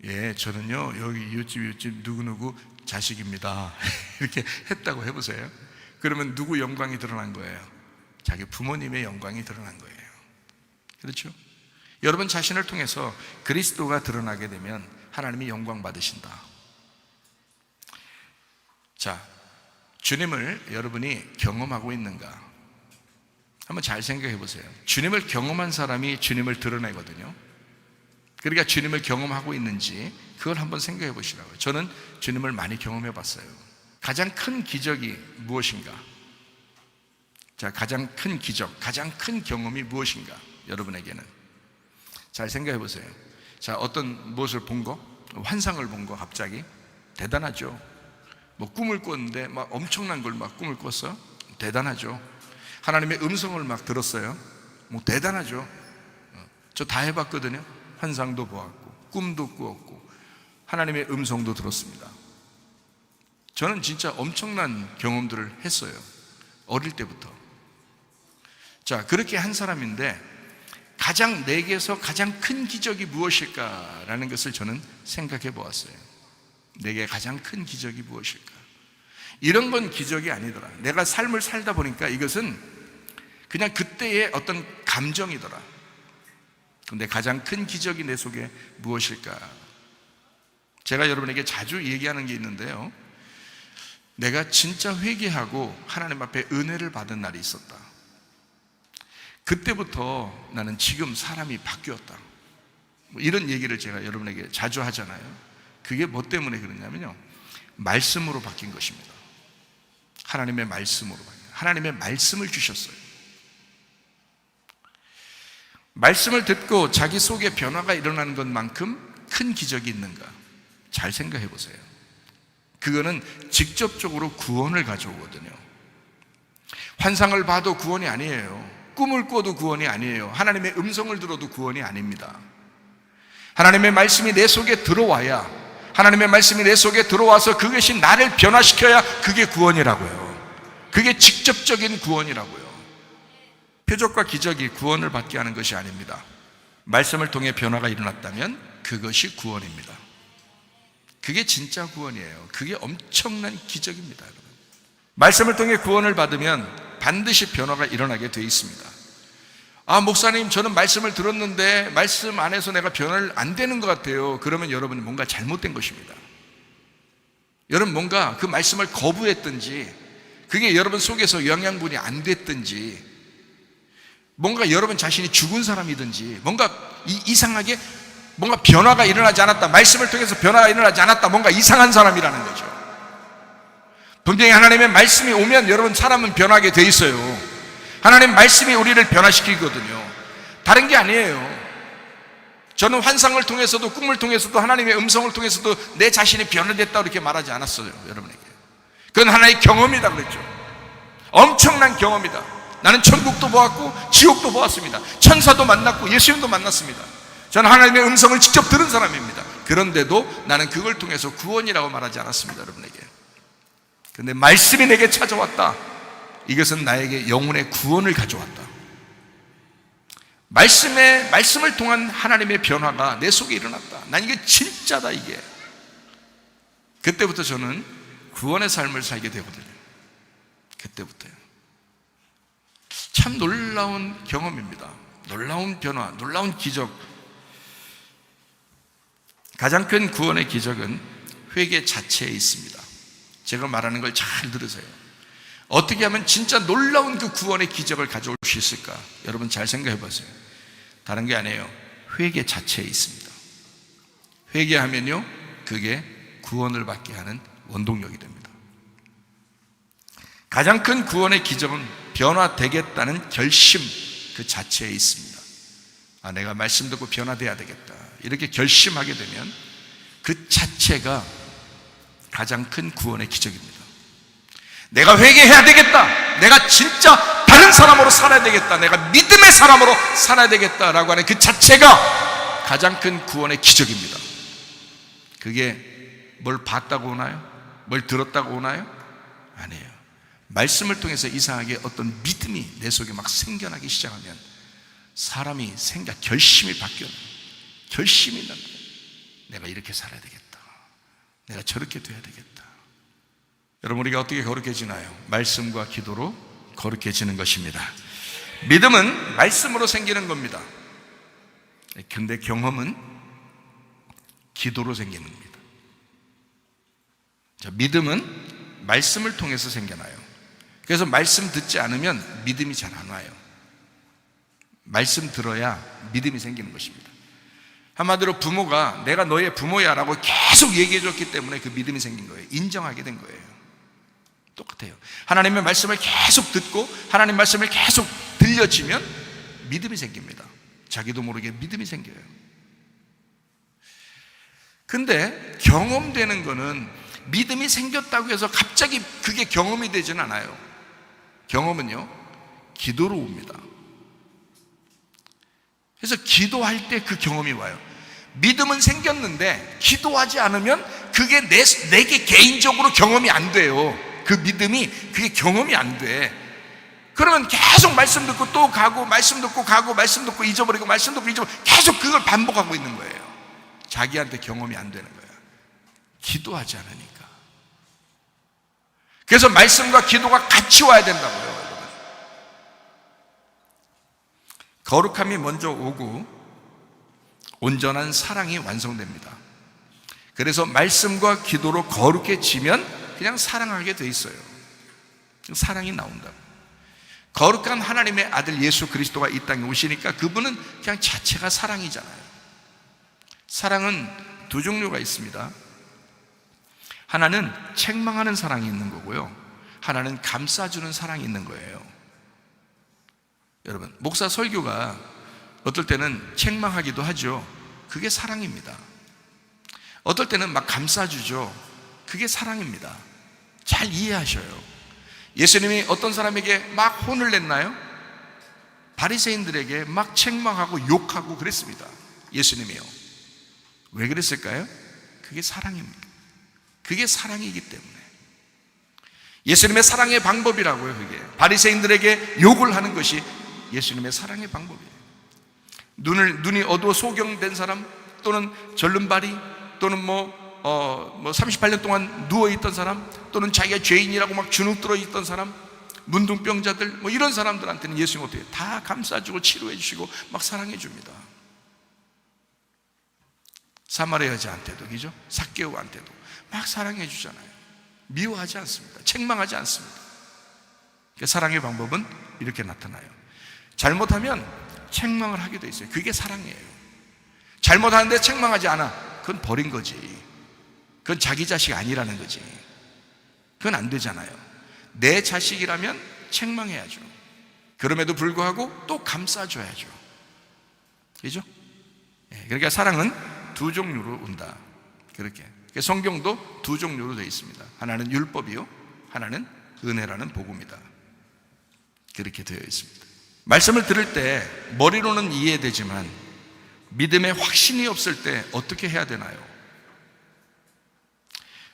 예, 저는요 여기 이웃집 누구누구 자식입니다. 이렇게 했다고 해보세요. 그러면 누구 영광이 드러난 거예요? 자기 부모님의 영광이 드러난 거예요. 그렇죠? 여러분 자신을 통해서 그리스도가 드러나게 되면 하나님이 영광 받으신다. 자, 주님을 여러분이 경험하고 있는가? 한번 잘 생각해 보세요. 주님을 경험한 사람이 주님을 드러내거든요. 그러니까 주님을 경험하고 있는지 그걸 한번 생각해 보시라고요. 저는 주님을 많이 경험해 봤어요. 가장 큰 기적이 무엇인가? 자, 가장 큰 기적, 가장 큰 경험이 무엇인가? 여러분에게는 잘 생각해 보세요. 자, 어떤 무엇을 본 거? 환상을 본 거. 갑자기 대단하죠. 뭐 꿈을 꿨는데 막 엄청난 걸 막 꿈을 꿨어요. 대단하죠. 하나님의 음성을 막 들었어요. 뭐 대단하죠. 저 다 해봤거든요. 환상도 보았고 꿈도 꾸었고 하나님의 음성도 들었습니다. 저는 진짜 엄청난 경험들을 했어요, 어릴 때부터. 자, 그렇게 한 사람인데 내게서 가장 큰 기적이 무엇일까라는 것을 저는 생각해 보았어요. 내게 가장 큰 기적이 무엇일까? 이런 건 기적이 아니더라. 내가 삶을 살다 보니까 이것은 그냥 그때의 어떤 감정이더라. 근데 가장 큰 기적이 내 속에 무엇일까? 제가 여러분에게 자주 얘기하는 게 있는데요, 내가 진짜 회개하고 하나님 앞에 은혜를 받은 날이 있었다. 그때부터 나는 지금 사람이 바뀌었다. 뭐 이런 얘기를 제가 여러분에게 자주 하잖아요. 그게 뭐 때문에 그러냐면요, 말씀으로 바뀐 것입니다. 하나님의 말씀으로 바뀐, 하나님의 말씀을 주셨어요. 말씀을 듣고 자기 속에 변화가 일어나는 것만큼 큰 기적이 있는가? 잘 생각해 보세요. 그거는 직접적으로 구원을 가져오거든요. 환상을 봐도 구원이 아니에요. 꿈을 꿔도 구원이 아니에요. 하나님의 음성을 들어도 구원이 아닙니다. 하나님의 말씀이 내 속에 들어와야, 하나님의 말씀이 내 속에 들어와서 그것이 나를 변화시켜야 그게 구원이라고요. 그게 직접적인 구원이라고요. 표적과 기적이 구원을 받게 하는 것이 아닙니다. 말씀을 통해 변화가 일어났다면 그것이 구원입니다. 그게 진짜 구원이에요. 그게 엄청난 기적입니다, 여러분. 말씀을 통해 구원을 받으면 반드시 변화가 일어나게 되어 있습니다. 목사님, 저는 말씀을 들었는데 말씀 안에서 내가 변화를 안 되는 것 같아요. 그러면 여러분이 뭔가 잘못된 것입니다. 여러분 뭔가 그 말씀을 거부했든지, 그게 여러분 속에서 영양분이 안 됐든지, 뭔가 여러분 자신이 죽은 사람이든지, 뭔가 이상하게 뭔가 변화가 일어나지 않았다, 말씀을 통해서 변화가 일어나지 않았다, 뭔가 이상한 사람이라는 거죠. 분명히 하나님의 말씀이 오면 여러분 사람은 변하게 돼 있어요. 하나님 말씀이 우리를 변화시키거든요. 다른 게 아니에요. 저는 환상을 통해서도 꿈을 통해서도 하나님의 음성을 통해서도 내 자신이 변화됐다 이렇게 말하지 않았어요, 여러분에게. 그건 하나의 경험이다 그랬죠. 엄청난 경험이다. 나는 천국도 보았고 지옥도 보았습니다. 천사도 만났고 예수님도 만났습니다. 저는 하나님의 음성을 직접 들은 사람입니다. 그런데도 나는 그걸 통해서 구원이라고 말하지 않았습니다, 여러분에게. 그런데 말씀이 내게 찾아왔다. 이것은 나에게 영혼의 구원을 가져왔다. 말씀을 통한 하나님의 변화가 내 속에 일어났다. 난 이게 진짜다, 이게. 그때부터 저는 구원의 삶을 살게 되거든요. 그때부터요. 참 놀라운 경험입니다. 놀라운 변화, 놀라운 기적. 가장 큰 구원의 기적은 회개 자체에 있습니다. 제가 말하는 걸 잘 들으세요. 어떻게 하면 진짜 놀라운 그 구원의 기적을 가져올 수 있을까? 여러분 잘 생각해 보세요. 다른 게 아니에요. 회개 자체에 있습니다. 회개하면요, 그게 구원을 받게 하는 원동력이 됩니다. 가장 큰 구원의 기적은 변화되겠다는 결심 그 자체에 있습니다. 내가 말씀 듣고 변화돼야 되겠다, 이렇게 결심하게 되면 그 자체가 가장 큰 구원의 기적입니다. 내가 회개해야 되겠다, 내가 진짜 다른 사람으로 살아야 되겠다, 내가 믿음의 사람으로 살아야 되겠다라고 하는 그 자체가 가장 큰 구원의 기적입니다. 그게 뭘 봤다고 오나요? 뭘 들었다고 오나요? 아니에요. 말씀을 통해서 이상하게 어떤 믿음이 내 속에 막 생겨나기 시작하면 사람이 결심이 바뀌어요. 결심이 난다. 내가 이렇게 살아야 되겠다, 내가 저렇게 돼야 되겠다. 여러분, 우리가 어떻게 거룩해지나요? 말씀과 기도로 거룩해지는 것입니다. 믿음은 말씀으로 생기는 겁니다. 근데 경험은 기도로 생기는 겁니다. 믿음은 말씀을 통해서 생겨나요. 그래서 말씀 듣지 않으면 믿음이 잘 안 와요. 말씀 들어야 믿음이 생기는 것입니다. 한마디로 부모가 내가 너의 부모야 라고 계속 얘기해 줬기 때문에 그 믿음이 생긴 거예요. 인정하게 된 거예요. 똑같아요. 하나님의 말씀을 계속 듣고 하나님 말씀을 계속 들려지면 믿음이 생깁니다. 자기도 모르게 믿음이 생겨요. 근데 경험되는 거는 믿음이 생겼다고 해서 갑자기 그게 경험이 되지는 않아요. 경험은요, 기도로 옵니다. 그래서 기도할 때 그 경험이 와요. 믿음은 생겼는데 기도하지 않으면 그게 내게 개인적으로 경험이 안 돼요. 그 믿음이, 그게 경험이 안 돼. 그러면 계속 말씀 듣고 또 가고, 말씀 듣고 가고, 말씀 듣고 잊어버리고, 말씀 듣고 잊어버리고, 계속 그걸 반복하고 있는 거예요. 자기한테 경험이 안 되는 거예요. 기도하지 않으니까. 그래서 말씀과 기도가 같이 와야 된다고요, 여러분. 거룩함이 먼저 오고 온전한 사랑이 완성됩니다. 그래서 말씀과 기도로 거룩해지면 그냥 사랑하게 돼 있어요. 사랑이 나온다고. 거룩한 하나님의 아들 예수 그리스도가 이 땅에 오시니까 그분은 그냥 자체가 사랑이잖아요. 사랑은 두 종류가 있습니다. 하나는 책망하는 사랑이 있는 거고요, 하나는 감싸주는 사랑이 있는 거예요. 여러분, 목사 설교가 어떨 때는 책망하기도 하죠. 그게 사랑입니다. 어떨 때는 막 감싸주죠. 그게 사랑입니다. 잘 이해하셔요. 예수님이 어떤 사람에게 막 혼을 냈나요? 바리새인들에게 막 책망하고 욕하고 그랬습니다. 예수님이요. 왜 그랬을까요? 그게 사랑입니다. 그게 사랑이기 때문에. 예수님의 사랑의 방법이라고요. 그게 바리새인들에게 욕을 하는 것이 예수님의 사랑의 방법이에요. 눈이 어두워 소경된 사람, 또는 절름발이, 또는 38년 동안 누워있던 사람, 또는 자기가 죄인이라고 막 주눅 들어있던 사람, 문둥병자들, 이런 사람들한테는 예수님 어떻게 다 감싸주고 치료해 주시고 막 사랑해 줍니다. 사마리아 여자한테도, 그죠? 삭개오한테도 막 사랑해 주잖아요. 미워하지 않습니다. 책망하지 않습니다. 사랑의 방법은 이렇게 나타나요. 잘못하면 책망을 하게 돼 있어요. 그게 사랑이에요. 잘못하는데 책망하지 않아, 그건 버린 거지. 그건 자기 자식 아니라는 거지. 그건 안 되잖아요. 내 자식이라면 책망해야죠. 그럼에도 불구하고 또 감싸줘야죠. 그죠? 그러니까 사랑은 두 종류로 온다. 그렇게. 성경도 두 종류로 되어 있습니다. 하나는 율법이요, 하나는 은혜라는 복음이다. 그렇게 되어 있습니다. 말씀을 들을 때 머리로는 이해되지만 믿음에 확신이 없을 때 어떻게 해야 되나요?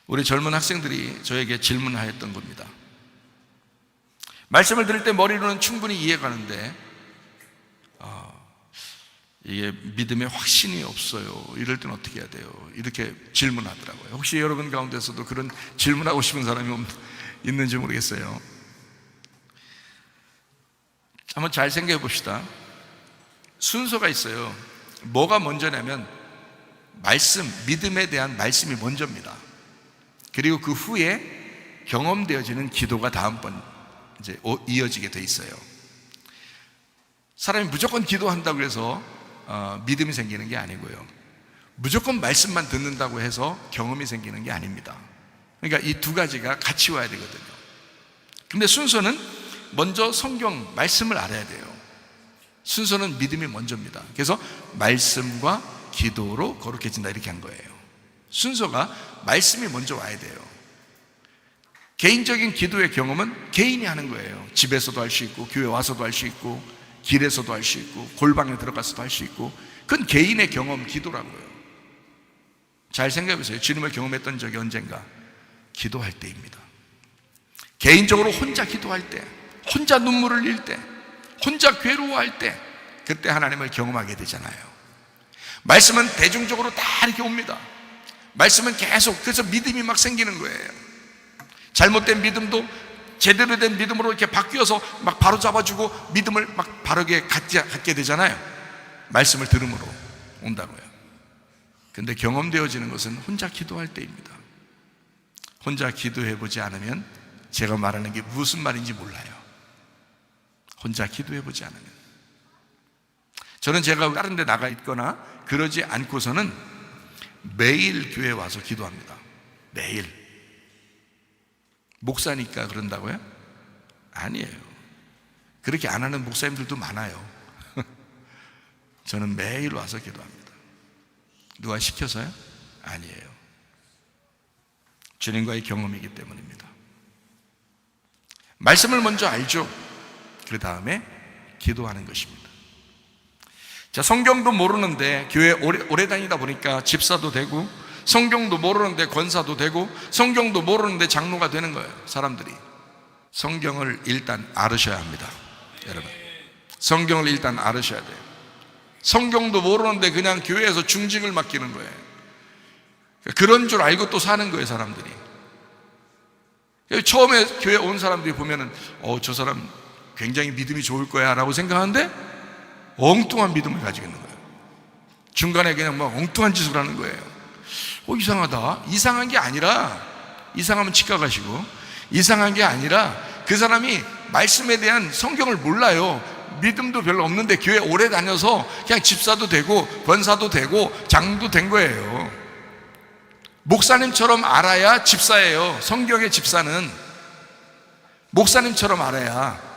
우리 젊은 학생들이 저에게 질문하였던 겁니다. 말씀을 들을 때 머리로는 충분히 이해가는데 이게 믿음에 확신이 없어요. 이럴 땐 어떻게 해야 돼요? 이렇게 질문하더라고요. 혹시 여러분 가운데서도 그런 질문하고 싶은 사람이 있는지 모르겠어요. 한번 잘 생각해 봅시다. 순서가 있어요. 뭐가 먼저냐면 믿음에 대한 말씀이 먼저입니다. 그리고 그 후에 경험되어지는 기도가 다음번 이제 이어지게 돼 있어요. 사람이 무조건 기도한다고 해서 믿음이 생기는 게 아니고요. 무조건 말씀만 듣는다고 해서 경험이 생기는 게 아닙니다. 그러니까 이 두 가지가 같이 와야 되거든요. 근데 순서는 먼저 성경 말씀을 알아야 돼요. 순서는 믿음이 먼저입니다. 그래서 말씀과 기도로 거룩해진다 이렇게 한 거예요. 순서가 말씀이 먼저 와야 돼요. 개인적인 기도의 경험은 개인이 하는 거예요. 집에서도 할 수 있고 교회 와서도 할 수 있고 길에서도 할 수 있고 골방에 들어가서도 할 수 있고 그건 개인의 경험 기도라고요. 잘 생각해 보세요. 주님을 경험했던 적이 언젠가? 기도할 때입니다. 개인적으로 혼자 기도할 때, 혼자 눈물을 흘릴 때, 혼자 괴로워할 때, 그때 하나님을 경험하게 되잖아요. 말씀은 대중적으로 다 이렇게 옵니다. 말씀은 계속, 그래서 믿음이 막 생기는 거예요. 잘못된 믿음도 제대로 된 믿음으로 이렇게 바뀌어서 막 바로 잡아주고 믿음을 막 바르게 갖게 되잖아요. 말씀을 들음으로 온다고요. 근데 경험되어지는 것은 혼자 기도할 때입니다. 혼자 기도해보지 않으면 제가 말하는 게 무슨 말인지 몰라요. 혼자 기도해보지 않으면. 저는 제가 다른 데 나가 있거나 그러지 않고서는 매일 교회에 와서 기도합니다. 매일. 목사니까 그런다고요? 아니에요. 그렇게 안 하는 목사님들도 많아요. 저는 매일 와서 기도합니다. 누가 시켜서요? 아니에요. 주님과의 경험이기 때문입니다. 말씀을 먼저 알죠. 그 다음에 기도하는 것입니다. 자, 성경도 모르는데 교회 오래 다니다 보니까 집사도 되고, 성경도 모르는데 권사도 되고, 성경도 모르는데 장로가 되는 거예요. 사람들이 성경을 일단 알으셔야 합니다. 여러분, 성경을 일단 알으셔야 돼요. 성경도 모르는데 그냥 교회에서 중직을 맡기는 거예요. 그런 줄 알고 또 사는 거예요, 사람들이. 처음에 교회 온 사람들이 보면은 저 사람 굉장히 믿음이 좋을 거야 라고 생각하는데 엉뚱한 믿음을 가지고 있는 거예요. 중간에 그냥 막 엉뚱한 짓을 하는 거예요. 이상하다. 이상한 게 아니라, 이상하면 치과 가시고, 이상한 게 아니라 그 사람이 말씀에 대한 성경을 몰라요. 믿음도 별로 없는데 교회 오래 다녀서 그냥 집사도 되고 권사도 되고 장도 된 거예요. 목사님처럼 알아야 집사예요. 성경의 집사는 목사님처럼 알아야.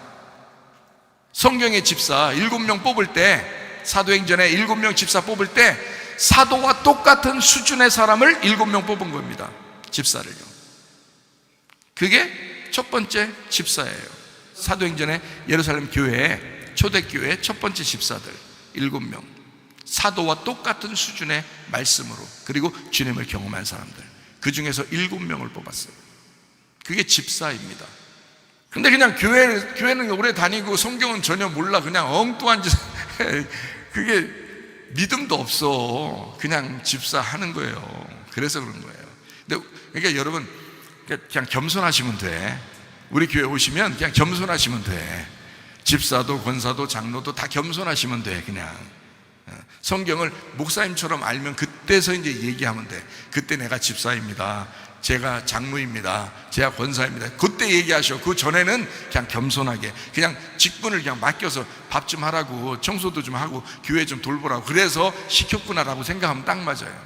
성경의 집사 7명 뽑을 때, 사도행전에 7명 집사 뽑을 때 사도와 똑같은 수준의 사람을 7명 뽑은 겁니다. 집사를요. 그게 첫 번째 집사예요. 사도행전에 예루살렘 교회에, 초대교회의 첫 번째 집사들 7명, 사도와 똑같은 수준의 말씀으로, 그리고 주님을 경험한 사람들, 그 중에서 7명을 뽑았어요. 그게 집사입니다. 근데 그냥 교회는 오래 다니고 성경은 전혀 몰라, 그냥 엉뚱한 짓 그게 믿음도 없어. 그냥 집사하는 거예요. 그래서 그런 거예요. 근데 그러니까 여러분, 그냥 겸손하시면 돼. 우리 교회 오시면 그냥 겸손하시면 돼. 집사도 권사도 장로도 다 겸손하시면 돼. 그냥 성경을 목사님처럼 알면 그때서 이제 얘기하면 돼. 그때 내가 집사입니다, 제가 장로입니다, 제가 권사입니다, 그때 얘기하셔. 그 전에는 그냥 겸손하게 그냥 직분을 그냥 맡겨서 밥 좀 하라고, 청소도 좀 하고 교회 좀 돌보라고 그래서 시켰구나라고 생각하면 딱 맞아요.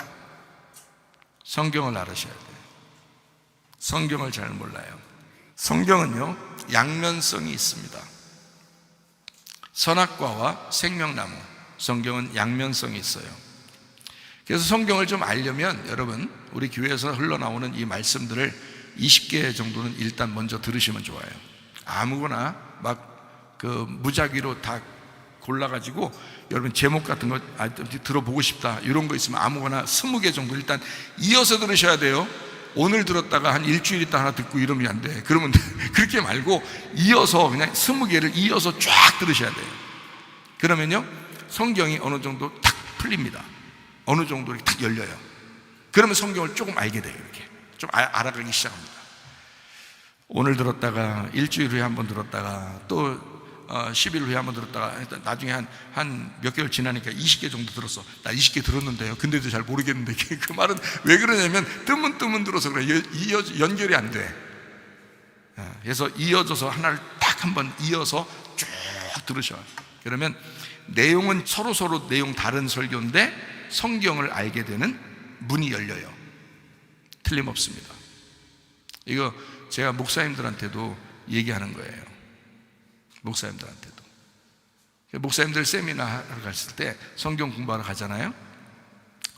성경을 알으셔야 돼요. 성경을 잘 몰라요. 성경은요, 양면성이 있습니다. 선악과와 생명나무, 성경은 양면성이 있어요. 그래서 성경을 좀 알려면 여러분, 우리 교회에서 흘러나오는 이 말씀들을 20개 정도는 일단 먼저 들으시면 좋아요. 아무거나 막 그 무작위로 다 골라가지고 여러분 제목 같은 거 들어보고 싶다 이런 거 있으면 아무거나 20개 정도 일단 이어서 들으셔야 돼요. 오늘 들었다가 한 일주일 있다 하나 듣고 이러면 안 돼. 그러면 그렇게 말고 이어서 그냥 20개를 이어서 쫙 들으셔야 돼요. 그러면요, 성경이 어느 정도 탁 풀립니다. 어느 정도 이렇게 탁 열려요. 그러면 성경을 조금 알게 돼요. 이렇게 좀 알아가기 시작합니다. 오늘 들었다가 일주일 후에 한번 들었다가 또 10일 후에 한번 들었다가 나중에 한 몇 개월 지나니까 20개 정도 들었어. 나 20개 들었는데요. 근데도 잘 모르겠는데 그 말은 왜 그러냐면 뜨문뜨문 들어서 그래. 연결이 안 돼. 그래서 이어져서 하나를 딱 한번 이어서 쭉 들으셔. 그러면 내용은 서로 내용 다른 설교인데 성경을 알게 되는 문이 열려요. 틀림없습니다. 이거 제가 목사님들한테도 얘기하는 거예요. 목사님들한테도. 목사님들 세미나 하러 갔을 때 성경 공부하러 가잖아요.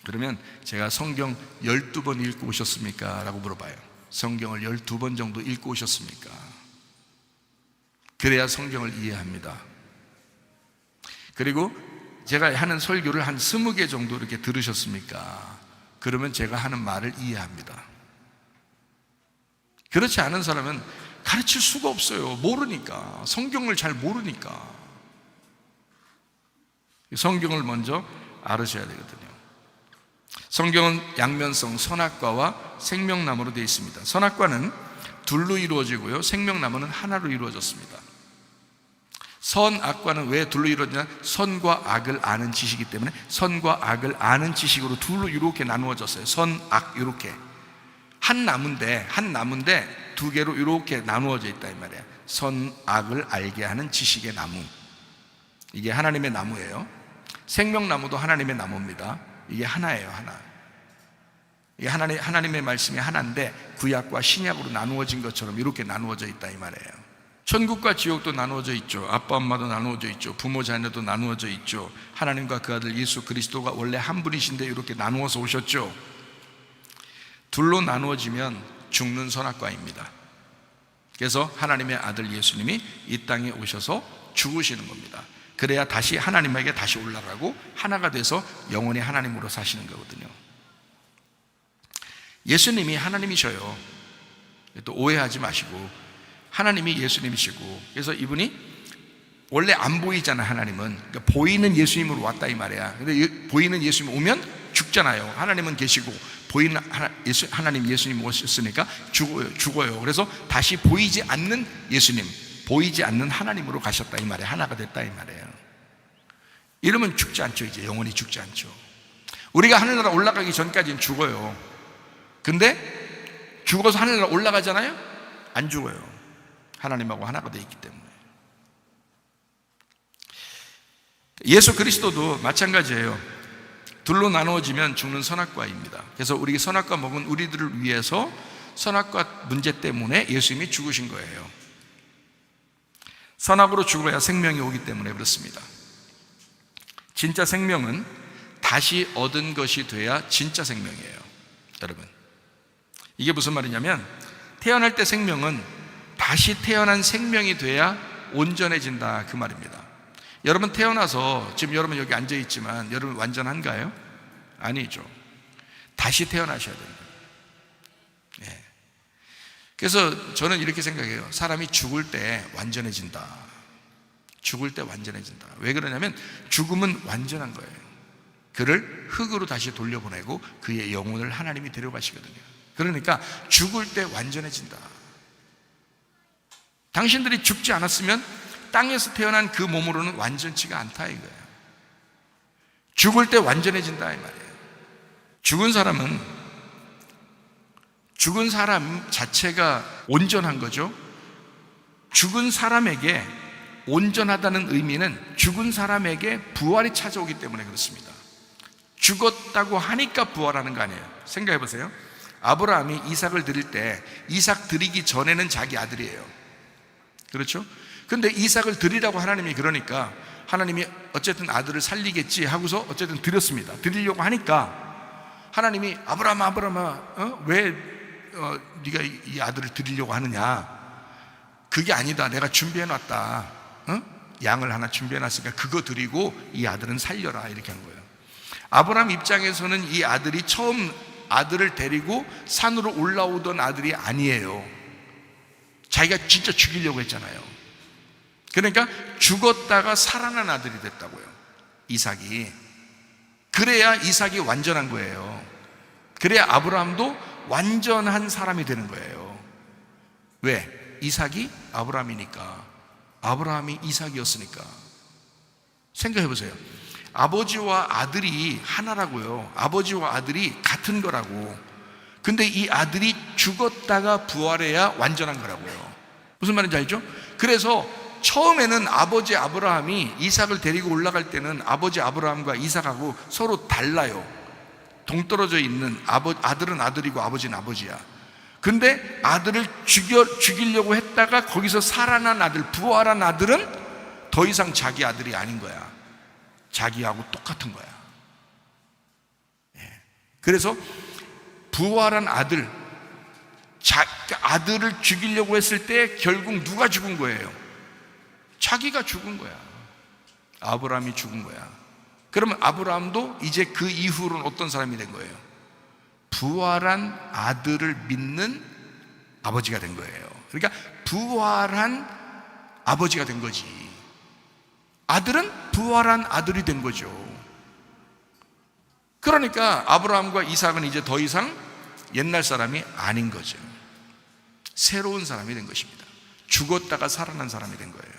그러면 제가 성경 12번 읽고 오셨습니까? 라고 물어봐요. 성경을 12번 정도 읽고 오셨습니까? 그래야 성경을 이해합니다. 그리고 제가 하는 설교를 한 20개 정도 이렇게 들으셨습니까? 그러면 제가 하는 말을 이해합니다. 그렇지 않은 사람은 가르칠 수가 없어요. 모르니까. 성경을 잘 모르니까. 성경을 먼저 알으셔야 되거든요. 성경은 양면성 선악과와 생명나무로 되어 있습니다. 선악과는 둘로 이루어지고요, 생명나무는 하나로 이루어졌습니다. 선악과는 왜 둘로 이루어지냐? 선과 악을 아는 지식이기 때문에 선과 악을 아는 지식으로 둘로 이렇게 나누어졌어요. 선, 악 이렇게 한 나무인데 두 개로 이렇게 나누어져 있다 이 말이에요. 선, 악을 알게 하는 지식의 나무, 이게 하나님의 나무예요. 생명나무도 하나님의 나무입니다. 이게 하나예요. 하나. 이게 하나님의 말씀이 하나인데 구약과 신약으로 나누어진 것처럼 이렇게 나누어져 있다 이 말이에요. 천국과 지옥도 나누어져 있죠. 아빠 엄마도 나누어져 있죠. 부모 자녀도 나누어져 있죠. 하나님과 그 아들 예수 그리스도가 원래 한 분이신데 이렇게 나누어서 오셨죠. 둘로 나누어지면 죽는 선악과입니다. 그래서 하나님의 아들 예수님이 이 땅에 오셔서 죽으시는 겁니다. 그래야 다시 하나님에게 다시 올라가고 하나가 돼서 영원히 하나님으로 사시는 거거든요. 예수님이 하나님이셔요. 또 오해하지 마시고, 하나님이 예수님이시고, 그래서 이분이 원래 안 보이잖아요. 하나님은 그러니까 보이는 예수님으로 왔다 이 말이야. 근데 보이는 예수님 오면 죽잖아요. 하나님은 계시고 보이는 하나님 예수님 오셨으니까 죽어요. 그래서 다시 보이지 않는 예수님, 보이지 않는 하나님으로 가셨다 이 말이에요. 하나가 됐다 이 말이에요. 이러면 죽지 않죠. 이제 영원히 죽지 않죠. 우리가 하늘나라 올라가기 전까지는 죽어요. 근데 죽어서 하늘나라 올라가잖아요. 안 죽어요. 하나님하고 하나가 되어 있기 때문에. 예수 그리스도도 마찬가지예요. 둘로 나누어지면 죽는 선악과입니다. 그래서 우리 선악과 먹은 우리들을 위해서 선악과 문제 때문에 예수님이 죽으신 거예요. 선악으로 죽어야 생명이 오기 때문에 그렇습니다. 진짜 생명은 다시 얻은 것이 돼야 진짜 생명이에요. 여러분, 이게 무슨 말이냐면 태어날 때 생명은 다시 태어난 생명이 돼야 온전해진다 그 말입니다. 여러분 태어나서 지금 여러분 여기 앉아있지만 여러분 완전한가요? 아니죠. 다시 태어나셔야 됩니다. 예. 그래서 저는 이렇게 생각해요. 사람이 죽을 때 완전해진다. 죽을 때 완전해진다. 왜 그러냐면 죽음은 완전한 거예요. 그를 흙으로 다시 돌려보내고 그의 영혼을 하나님이 데려가시거든요. 그러니까 죽을 때 완전해진다. 당신들이 죽지 않았으면 땅에서 태어난 그 몸으로는 완전치가 않다 이거예요. 죽을 때 완전해진다 이 말이에요. 죽은 사람 자체가 온전한 거죠. 죽은 사람에게 온전하다는 의미는 죽은 사람에게 부활이 찾아오기 때문에 그렇습니다. 죽었다고 하니까 부활하는 거 아니에요. 생각해 보세요. 아브라함이 이삭을 드릴 때 이삭 드리기 전에는 자기 아들이에요. 그렇죠? 근데 이삭을 드리라고 하나님이 그러니까 하나님이 어쨌든 아들을 살리겠지 하고서 어쨌든 드렸습니다. 드리려고 하니까 하나님이 아브라함아 왜 네가 이 아들을 드리려고 하느냐? 그게 아니다. 내가 준비해놨다. 양을 하나 준비해놨으니까 그거 드리고 이 아들은 살려라 이렇게 한 거예요. 아브라함 입장에서는 이 아들이 처음 아들을 데리고 산으로 올라오던 아들이 아니에요. 자기가 진짜 죽이려고 했잖아요. 그러니까 죽었다가 살아난 아들이 됐다고요. 이삭이. 그래야 이삭이 완전한 거예요. 그래야 아브라함도 완전한 사람이 되는 거예요. 왜? 이삭이 아브라함이니까. 아브라함이 이삭이었으니까. 생각해 보세요. 아버지와 아들이 하나라고요. 아버지와 아들이 같은 거라고. 근데 이 아들이 죽었다가 부활해야 완전한 거라고요. 무슨 말인지 알죠? 그래서 처음에는 아버지 아브라함이 이삭을 데리고 올라갈 때는 아버지 아브라함과 이삭하고 서로 달라요. 동떨어져 있는 아들은 아들이고 아버지는 아버지야. 근데 아들을 죽이려고 했다가 거기서 살아난 아들, 부활한 아들은 더 이상 자기 아들이 아닌 거야. 자기하고 똑같은 거야. 그래서 부활한 아들을 죽이려고 했을 때 결국 누가 죽은 거예요? 자기가 죽은 거야. 아브라함이 죽은 거야. 그러면 아브라함도 이제 그 이후로는 어떤 사람이 된 거예요? 부활한 아들을 믿는 아버지가 된 거예요. 그러니까 부활한 아버지가 된 거지. 아들은 부활한 아들이 된 거죠. 그러니까 아브라함과 이삭은 이제 더 이상 옛날 사람이 아닌 거죠. 새로운 사람이 된 것입니다. 죽었다가 살아난 사람이 된 거예요.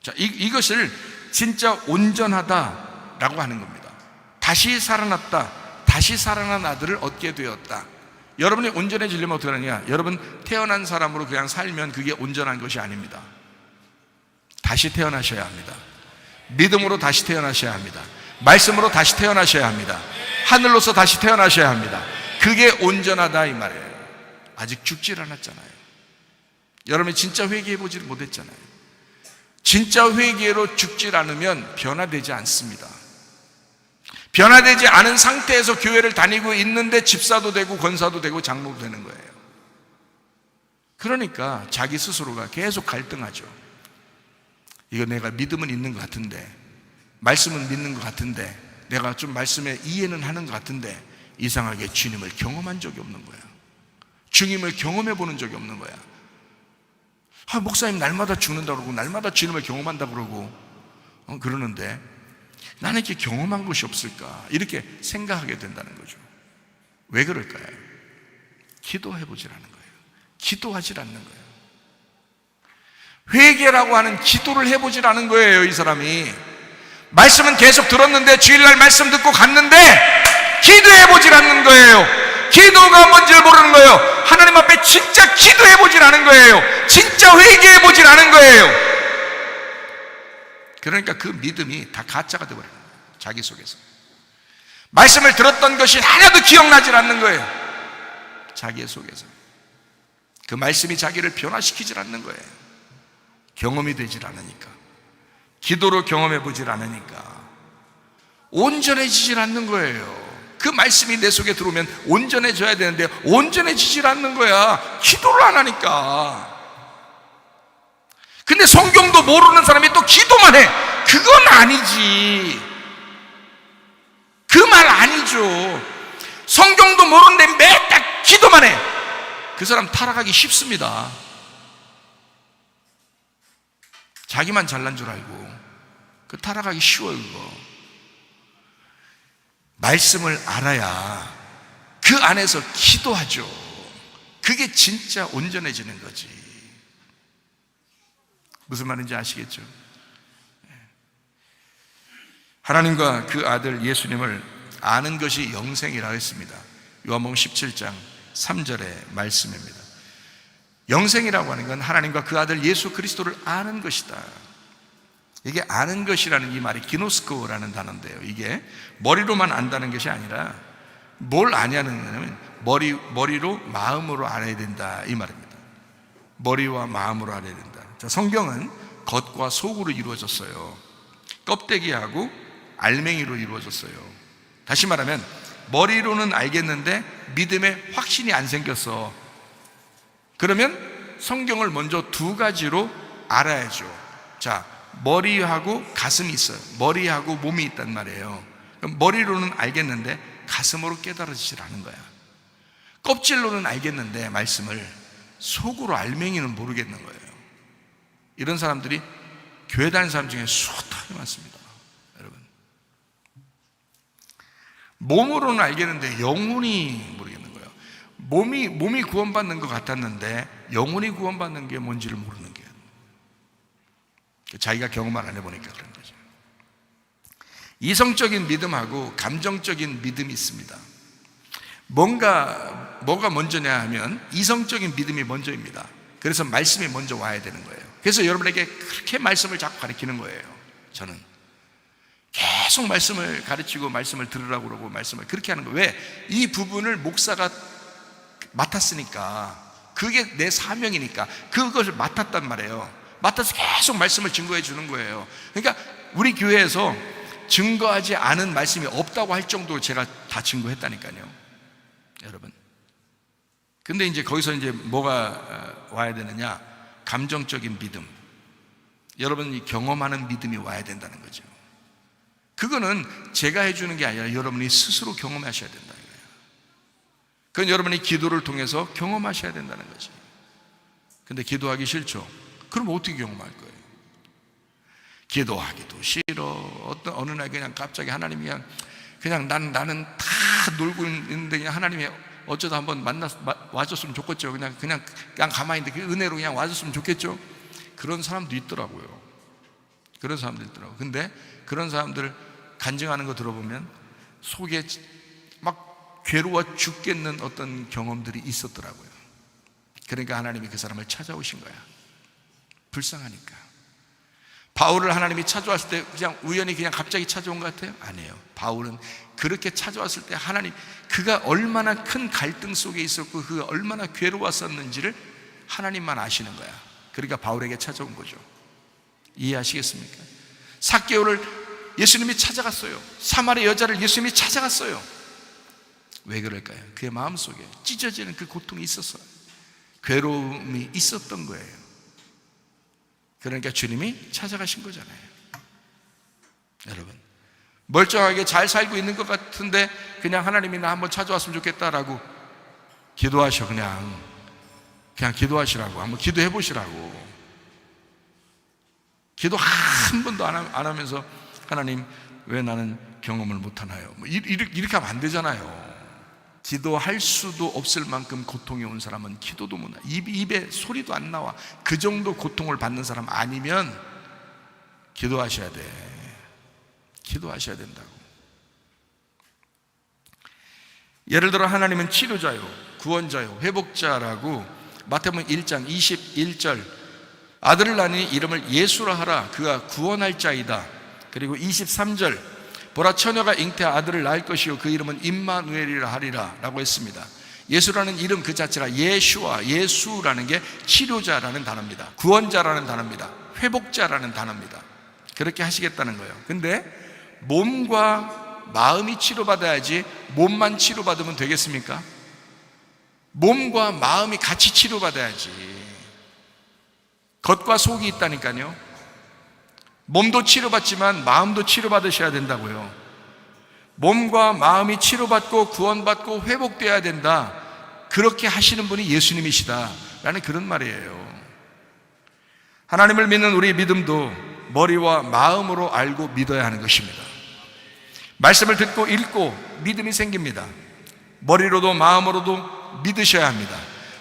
자, 이것을 진짜 온전하다라고 하는 겁니다. 다시 살아났다, 다시 살아난 아들을 얻게 되었다. 여러분이 온전해지려면 어떻게 하느냐? 여러분 태어난 사람으로 그냥 살면 그게 온전한 것이 아닙니다. 다시 태어나셔야 합니다. 믿음으로 다시 태어나셔야 합니다. 말씀으로 다시 태어나셔야 합니다. 하늘로서 다시 태어나셔야 합니다. 그게 온전하다 이 말이에요. 아직 죽질 않았잖아요. 여러분이 진짜 회개해보지 못했잖아요. 진짜 회개로 죽질 않으면 변화되지 않습니다. 변화되지 않은 상태에서 교회를 다니고 있는데 집사도 되고 권사도 되고 장로도 되는 거예요. 그러니까 자기 스스로가 계속 갈등하죠. 이거 내가 믿음은 있는 것 같은데, 말씀은 믿는 것 같은데, 내가 좀 말씀에 이해는 하는 것 같은데 이상하게 주님을 경험한 적이 없는 거야. 주님을 경험해 보는 적이 없는 거야. 목사님 날마다 죽는다고 그러고 날마다 주님을 경험한다고 그러고 그러는데 나는 이렇게 경험한 것이 없을까? 이렇게 생각하게 된다는 거죠. 왜 그럴까요? 기도해 보질 않은 거예요. 기도하질 않는 거예요. 회개라고 하는 기도를 해보질 않은 거예요. 이 사람이 말씀은 계속 들었는데, 주일날 말씀 듣고 갔는데 기도해보질 않는 거예요. 기도가 뭔지를 모르는 거예요. 하나님 앞에 진짜 기도해보질 않은 거예요. 진짜 회개해보질 않은 거예요. 그러니까 그 믿음이 다 가짜가 되어버려요. 자기 속에서 말씀을 들었던 것이 하나도 기억나질 않는 거예요. 자기 속에서 그 말씀이 자기를 변화시키질 않는 거예요. 경험이 되질 않으니까, 기도로 경험해보질 않으니까 온전해지질 않는 거예요. 그 말씀이 내 속에 들어오면 온전해져야 되는데 온전해지질 않는 거야. 기도를 안 하니까. 근데 성경도 모르는 사람이 또 기도만 해. 그건 아니지. 그 말 아니죠. 성경도 모르는데 매달 기도만 해. 그 사람 타락하기 쉽습니다. 자기만 잘난 줄 알고 그 타락하기 쉬워요. 그거 말씀을 알아야 그 안에서 기도하죠. 그게 진짜 온전해지는 거지. 무슨 말인지 아시겠죠? 하나님과 그 아들 예수님을 아는 것이 영생이라고 했습니다. 요한복음 17장 3절의 말씀입니다. 영생이라고 하는 건 하나님과 그 아들 예수 그리스도를 아는 것이다. 이게 아는 것이라는 이 말이 기노스코라는 단어인데요, 이게 머리로만 안다는 것이 아니라 뭘 아냐는 거냐면 머리로 마음으로 알아야 된다 이 말입니다. 머리와 마음으로 알아야 된다. 자, 성경은 겉과 속으로 이루어졌어요. 껍데기하고 알맹이로 이루어졌어요. 다시 말하면 머리로는 알겠는데 믿음에 확신이 안 생겼어. 그러면 성경을 먼저 두 가지로 알아야죠. 자, 머리하고 가슴이 있어요. 머리하고 몸이 있단 말이에요. 머리로는 알겠는데 가슴으로 깨달아지질 않은 거야. 껍질로는 알겠는데 말씀을 속으로 알맹이는 모르겠는 거예요. 이런 사람들이 교회 다니는 사람 중에 수많이 많습니다. 여러분, 몸으로는 알겠는데 영혼이 모르겠는 거예요. 몸이 구원받는 것 같았는데 영혼이 구원받는 게 뭔지를 모르는 게, 자기가 경험을 안 해보니까 그런 거죠. 이성적인 믿음하고 감정적인 믿음이 있습니다. 뭐가 먼저냐 하면 이성적인 믿음이 먼저입니다. 그래서 말씀이 먼저 와야 되는 거예요. 그래서 여러분에게 그렇게 말씀을 자꾸 가르치는 거예요. 저는 계속 말씀을 가르치고 말씀을 들으라고 그러고 말씀을 그렇게 하는 거예요. 왜? 이 부분을 목사가 맡았으니까, 그게 내 사명이니까 그것을 맡았단 말이에요. 맡아서 계속 말씀을 증거해 주는 거예요. 그러니까 우리 교회에서 증거하지 않은 말씀이 없다고 할 정도로 제가 다 증거했다니까요, 여러분. 근데 이제 거기서 이제 뭐가 와야 되느냐? 감정적인 믿음. 여러분이 경험하는 믿음이 와야 된다는 거죠. 그거는 제가 해주는 게 아니라 여러분이 스스로 경험하셔야 된다는 거예요. 그건 여러분이 기도를 통해서 경험하셔야 된다는 거지. 근데 기도하기 싫죠? 그럼 어떻게 경험할 거예요? 기도하기도 싫어. 어느 날 그냥 갑자기 하나님이 그냥 나는 다 놀고 있는데 그냥 하나님이 어쩌다 한번 와줬으면 좋겠죠. 그냥 가만히 있는데 그 은혜로 그냥 와줬으면 좋겠죠. 그런 사람도 있더라고요. 그런 사람들 있더라고요. 근데 그런 사람들 간증하는 거 들어보면 속에 막 괴로워 죽겠는 어떤 경험들이 있었더라고요. 그러니까 하나님이 그 사람을 찾아오신 거야. 불쌍하니까. 바울을 하나님이 찾아왔을 때 그냥 우연히 그냥 갑자기 찾아온 것 같아요? 아니에요. 바울은 그렇게 찾아왔을 때 하나님, 그가 얼마나 큰 갈등 속에 있었고 그가 얼마나 괴로웠었는지를 하나님만 아시는 거야. 그러니까 바울에게 찾아온 거죠. 이해하시겠습니까? 삭개오를 예수님이 찾아갔어요. 사마리아 여자를 예수님이 찾아갔어요. 왜 그럴까요? 그의 마음속에 찢어지는 그 고통이 있었어요. 괴로움이 있었던 거예요. 그러니까 주님이 찾아가신 거잖아요. 여러분, 멀쩡하게 잘 살고 있는 것 같은데 그냥 하나님이 나 한번 찾아왔으면 좋겠다라고 기도하셔. 그냥 기도하시라고, 한번 기도해 보시라고. 기도 한 번도 안 하면서 하나님 왜 나는 경험을 못하나요? 이렇게 하면 안 되잖아요. 기도할 수도 없을 만큼 고통이 온 사람은 기도도 못 해. 입에 소리도 안 나와. 그 정도 고통을 받는 사람 아니면 기도하셔야 돼. 기도하셔야 된다고. 예를 들어 하나님은 치료자요, 구원자요, 회복자라고 마태복음 1장 21절 아들을 낳으니 이름을 예수라 하라. 그가 구원할 자이다. 그리고 23절 보라 처녀가 잉태 아들을 낳을 것이요 그 이름은 임마누엘이라 하리라 라고 했습니다. 예수라는 이름 그 자체가 예수라는 게 치료자라는 단어입니다. 구원자라는 단어입니다. 회복자라는 단어입니다. 그렇게 하시겠다는 거예요. 근데 몸과 마음이 치료받아야지 몸만 치료받으면 되겠습니까? 몸과 마음이 같이 치료받아야지. 겉과 속이 있다니까요. 몸도 치료받지만 마음도 치료받으셔야 된다고요. 몸과 마음이 치료받고 구원받고 회복되어야 된다. 그렇게 하시는 분이 예수님이시다 라는 그런 말이에요. 하나님을 믿는 우리의 믿음도 머리와 마음으로 알고 믿어야 하는 것입니다. 말씀을 듣고 읽고 믿음이 생깁니다. 머리로도 마음으로도 믿으셔야 합니다.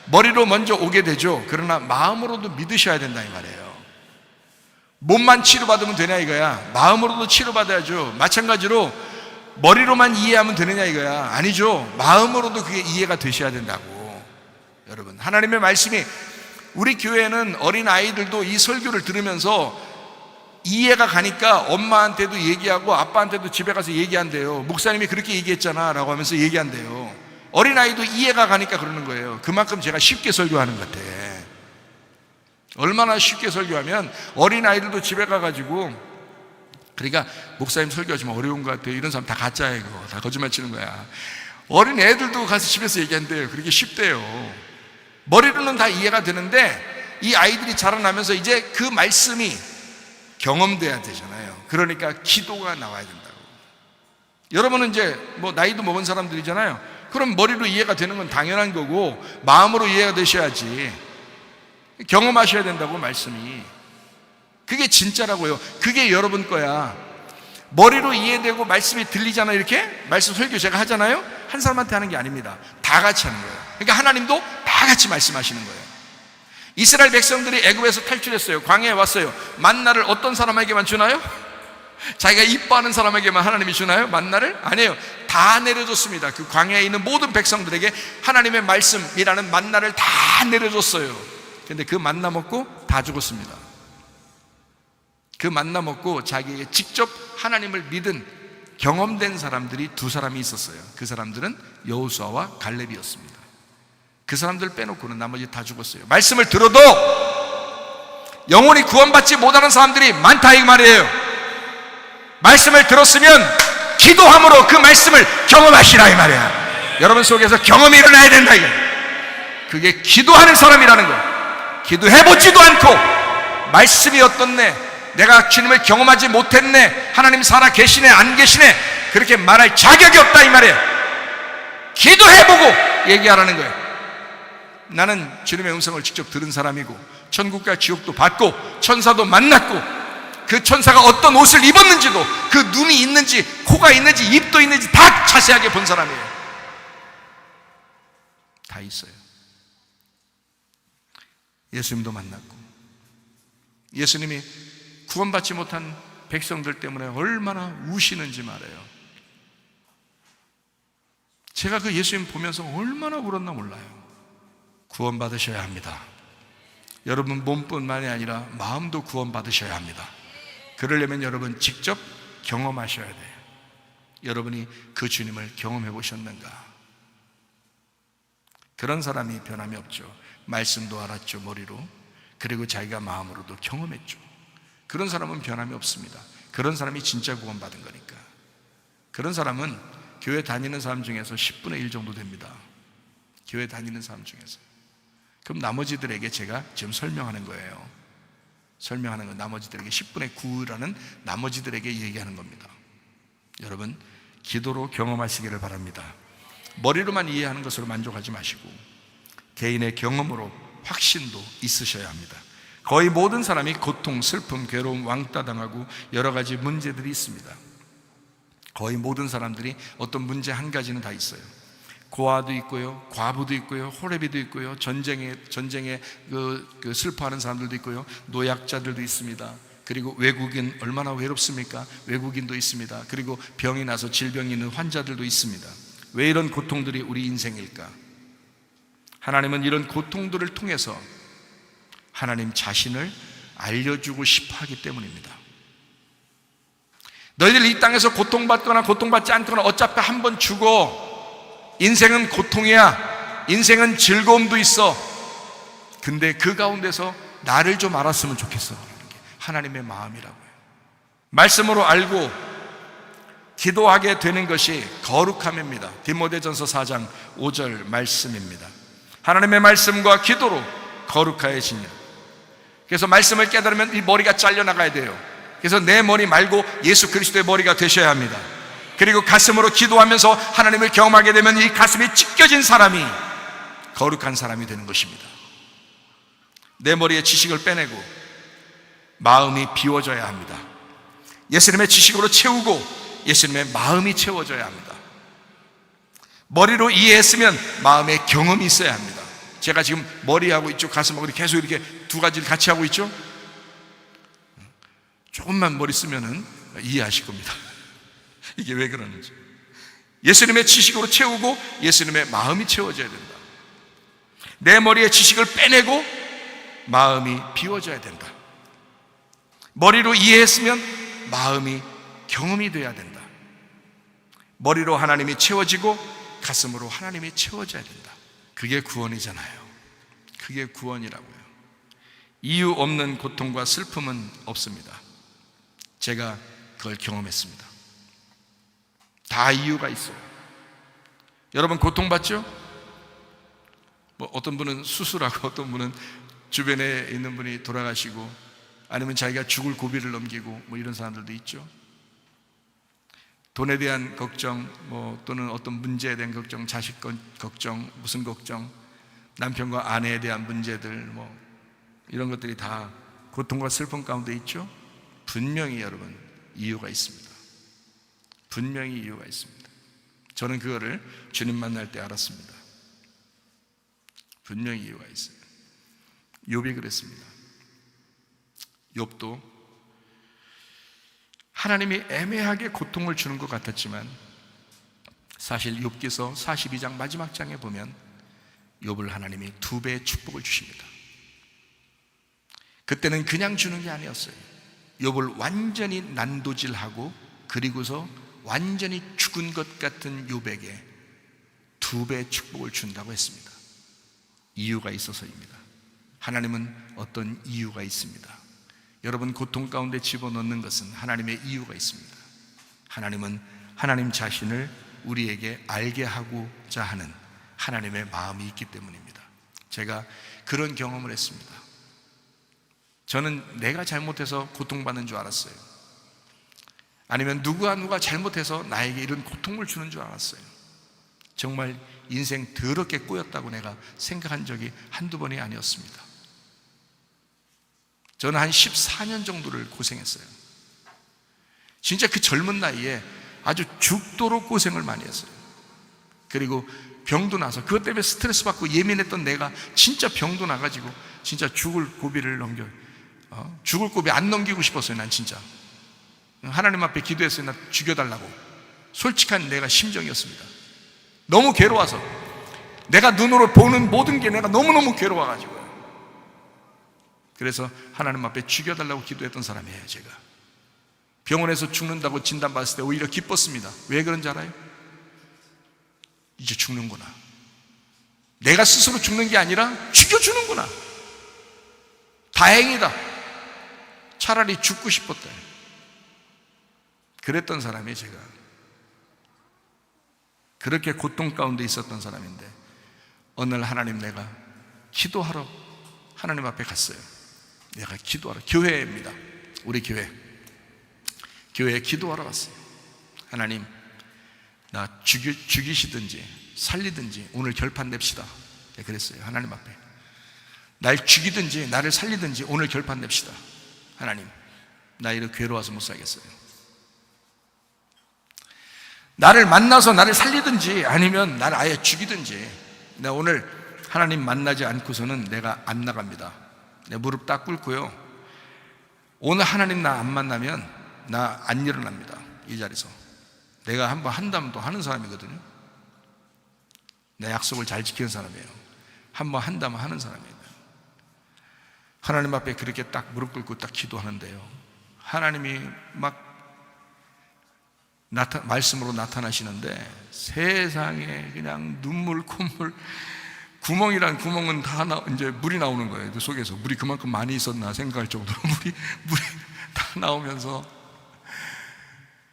머리로 먼저 오게 되죠. 그러나 마음으로도 믿으셔야 된다 이 말이에요. 몸만 치료받으면 되냐 이거야. 마음으로도 치료받아야죠. 마찬가지로 머리로만 이해하면 되느냐 이거야. 아니죠. 마음으로도 그게 이해가 되셔야 된다고. 여러분, 하나님의 말씀이, 우리 교회는 어린 아이들도 이 설교를 들으면서 이해가 가니까 엄마한테도 얘기하고 아빠한테도 집에 가서 얘기한대요. 목사님이 그렇게 얘기했잖아 라고 하면서 얘기한대요. 어린아이도 이해가 가니까 그러는 거예요. 그만큼 제가 쉽게 설교하는 것 같아. 얼마나 쉽게 설교하면 어린아이들도 집에 가가지고, 그러니까 목사님 설교하시면 어려운 것 같아요 이런 사람 다 가짜예요. 이거 다 거짓말 치는 거야. 어린애들도 가서 집에서 얘기한대요. 그렇게 쉽대요. 머리로는 다 이해가 되는데 이 아이들이 자라나면서 이제 그 말씀이 경험돼야 되잖아요. 그러니까 기도가 나와야 된다고. 여러분은 이제 뭐 나이도 먹은 사람들이잖아요. 그럼 머리로 이해가 되는 건 당연한 거고 마음으로 이해가 되셔야지. 경험하셔야 된다고 말씀이. 그게 진짜라고요. 그게 여러분 거야. 머리로 이해되고 말씀이 들리잖아요. 이렇게 말씀 설교 제가 하잖아요. 한 사람한테 하는 게 아닙니다. 다 같이 하는 거예요. 그러니까 하나님도 다 같이 말씀하시는 거예요. 이스라엘 백성들이 애굽에서 탈출했어요. 광야에 왔어요. 만나를 어떤 사람에게만 주나요? 자기가 이뻐하는 사람에게만 하나님이 주나요? 만나를? 아니에요. 다 내려줬습니다. 그 광야에 있는 모든 백성들에게 하나님의 말씀이라는 만나를 다 내려줬어요. 근데 그 만나 먹고 다 죽었습니다. 그 만나 먹고 자기에게 직접 하나님을 믿은 경험된 사람들이 두 사람이 있었어요. 그 사람들은 여호수아와 갈렙이었습니다. 그 사람들 빼놓고는 나머지 다 죽었어요. 말씀을 들어도 영원히 구원받지 못하는 사람들이 많다 이 말이에요. 말씀을 들었으면 기도함으로 그 말씀을 경험하시라 이 말이야. 여러분 속에서 경험이 일어나야 된다 이게. 그게 기도하는 사람이라는 거예요. 기도해보지도 않고 말씀이 어떻네, 내가 주님을 경험하지 못했네, 하나님 살아 계시네 안 계시네, 그렇게 말할 자격이 없다 이 말이에요. 기도해보고 얘기하라는 거예요. 나는 주님의 음성을 직접 들은 사람이고 천국과 지옥도 봤고 천사도 만났고 그 천사가 어떤 옷을 입었는지도, 그 눈이 있는지 코가 있는지 입도 있는지 다 자세하게 본 사람이에요. 다 있어요. 예수님도 만났고, 예수님이 구원받지 못한 백성들 때문에 얼마나 우시는지 말해요. 제가 그 예수님 보면서 얼마나 울었나 몰라요. 구원받으셔야 합니다. 여러분 몸뿐만이 아니라 마음도 구원받으셔야 합니다. 그러려면 여러분 직접 경험하셔야 돼요. 여러분이 그 주님을 경험해 보셨는가? 그런 사람이 변함이 없죠. 말씀도 알았죠, 머리로. 그리고 자기가 마음으로도 경험했죠. 그런 사람은 변함이 없습니다. 그런 사람이 진짜 구원받은 거니까. 그런 사람은 교회 다니는 사람 중에서 10분의 1 정도 됩니다. 교회 다니는 사람 중에서. 그럼 나머지들에게 제가 지금 설명하는 거예요. 설명하는 건 나머지들에게 10분의 9라는 나머지들에게 얘기하는 겁니다. 여러분 기도로 경험하시기를 바랍니다. 머리로만 이해하는 것으로 만족하지 마시고 개인의 경험으로 확신도 있으셔야 합니다. 거의 모든 사람이 고통, 슬픔, 괴로움, 왕따당하고 여러 가지 문제들이 있습니다. 거의 모든 사람들이 어떤 문제 한 가지는 다 있어요. 고아도 있고요, 과부도 있고요, 호레비도 있고요, 전쟁에 그 슬퍼하는 사람들도 있고요, 노약자들도 있습니다. 그리고 외국인 얼마나 외롭습니까? 외국인도 있습니다. 그리고 병이 나서 질병이 있는 환자들도 있습니다. 왜 이런 고통들이 우리 인생일까? 하나님은 이런 고통들을 통해서 하나님 자신을 알려주고 싶어 하기 때문입니다. 너희들 이 땅에서 고통받거나 고통받지 않거나 어차피 한 번 죽어. 인생은 고통이야. 인생은 즐거움도 있어. 근데 그 가운데서 나를 좀 알았으면 좋겠어. 하나님의 마음이라고요. 말씀으로 알고 기도하게 되는 것이 거룩함입니다. 디모데전서 4장 5절 말씀입니다. 하나님의 말씀과 기도로 거룩하여지니라. 그래서 말씀을 깨달으면 이 머리가 잘려나가야 돼요. 그래서 내 머리 말고 예수 그리스도의 머리가 되셔야 합니다. 그리고 가슴으로 기도하면서 하나님을 경험하게 되면 이 가슴이 찢겨진 사람이 거룩한 사람이 되는 것입니다. 내 머리에 지식을 빼내고 마음이 비워져야 합니다. 예수님의 지식으로 채우고 예수님의 마음이 채워져야 합니다. 머리로 이해했으면 마음의 경험이 있어야 합니다. 제가 지금 머리하고 이쪽 가슴하고 계속 이렇게 두 가지를 같이 하고 있죠? 조금만 머리 쓰면은 이해하실 겁니다. 이게 왜 그러는지. 예수님의 지식으로 채우고 예수님의 마음이 채워져야 된다. 내 머리에 지식을 빼내고 마음이 비워져야 된다. 머리로 이해했으면 마음이 경험이 돼야 된다. 머리로 하나님이 채워지고 가슴으로 하나님이 채워져야 된다. 그게 구원이잖아요. 그게 구원이라고요. 이유 없는 고통과 슬픔은 없습니다. 제가 그걸 경험했습니다. 다 이유가 있어요. 여러분 고통받죠? 뭐 어떤 분은 수술하고 어떤 분은 주변에 있는 분이 돌아가시고 아니면 자기가 죽을 고비를 넘기고 뭐 이런 사람들도 있죠. 돈에 대한 걱정, 뭐 또는 어떤 문제에 대한 걱정, 자식 걱정, 무슨 걱정, 남편과 아내에 대한 문제들, 뭐 이런 것들이 다 고통과 슬픔 가운데 있죠. 분명히 여러분 이유가 있습니다. 분명히 이유가 있습니다. 저는 그거를 주님 만날 때 알았습니다. 분명히 이유가 있어요. 욥이 그랬습니다. 욥도 하나님이 애매하게 고통을 주는 것 같았지만 사실 욥기서 42장 마지막 장에 보면 욥을 하나님이 2배의 축복을 주십니다. 그때는 그냥 주는 게 아니었어요. 욥을 완전히 난도질하고 그리고서 완전히 죽은 것 같은 욥에게 2배의 축복을 준다고 했습니다. 이유가 있어서입니다. 하나님은 어떤 이유가 있습니다. 여러분, 고통 가운데 집어넣는 것은 하나님의 이유가 있습니다. 하나님은 하나님 자신을 우리에게 알게 하고자 하는 하나님의 마음이 있기 때문입니다. 제가 그런 경험을 했습니다. 저는 내가 잘못해서 고통받는 줄 알았어요. 아니면 누가 잘못해서 나에게 이런 고통을 주는 줄 알았어요. 정말 인생 더럽게 꼬였다고 내가 생각한 적이 한두 번이 아니었습니다. 저는 한 14년 정도를 고생했어요. 진짜 그 젊은 나이에 아주 죽도록 고생을 많이 했어요. 그리고 병도 나서 그것 때문에 스트레스 받고 예민했던 내가 진짜 병도 나가지고 진짜 죽을 고비를 죽을 고비 안 넘기고 싶었어요. 난 진짜 하나님 앞에 기도했어요. 나 죽여달라고. 솔직한 내가 심정이었습니다. 너무 괴로워서 내가 눈으로 보는 모든 게 내가 너무너무 괴로워가지고요. 그래서 하나님 앞에 죽여달라고 기도했던 사람이에요. 제가 병원에서 죽는다고 진단받았을 때 오히려 기뻤습니다. 왜 그런지 알아요? 이제 죽는구나. 내가 스스로 죽는 게 아니라 죽여주는구나. 다행이다. 차라리 죽고 싶었다. 그랬던 사람이 제가 그렇게 고통 가운데 있었던 사람인데 어느 날 하나님 내가 기도하러 하나님 앞에 갔어요. 내가 기도하러, 교회입니다. 우리 교회에 기도하러 갔어요. 하나님, 나 죽이시든지 살리든지 오늘 결판 냅시다. 네, 그랬어요. 하나님 앞에 날 죽이든지 나를 살리든지 오늘 결판 냅시다. 하나님, 나 이렇게 괴로워서 못 살겠어요. 나를 만나서 나를 살리든지 아니면 나를 아예 죽이든지 나 오늘 하나님 만나지 않고서는 내가 안 나갑니다. 내 무릎 딱 꿇고요, 오늘 하나님 나 안 만나면 나 안 일어납니다. 이 자리에서 내가 한번 한다면 또 하는 사람이거든요. 내 약속을 잘 지키는 사람이에요. 한번 한다면 하는 사람이에요. 하나님 앞에 그렇게 딱 무릎 꿇고 딱 기도하는데요, 하나님이 막 말씀으로 나타나시는데 세상에 그냥 눈물, 콧물, 구멍이란 구멍은 다 이제 물이 나오는 거예요. 그 속에서 물이 그만큼 많이 있었나 생각할 정도로 물이 다 나오면서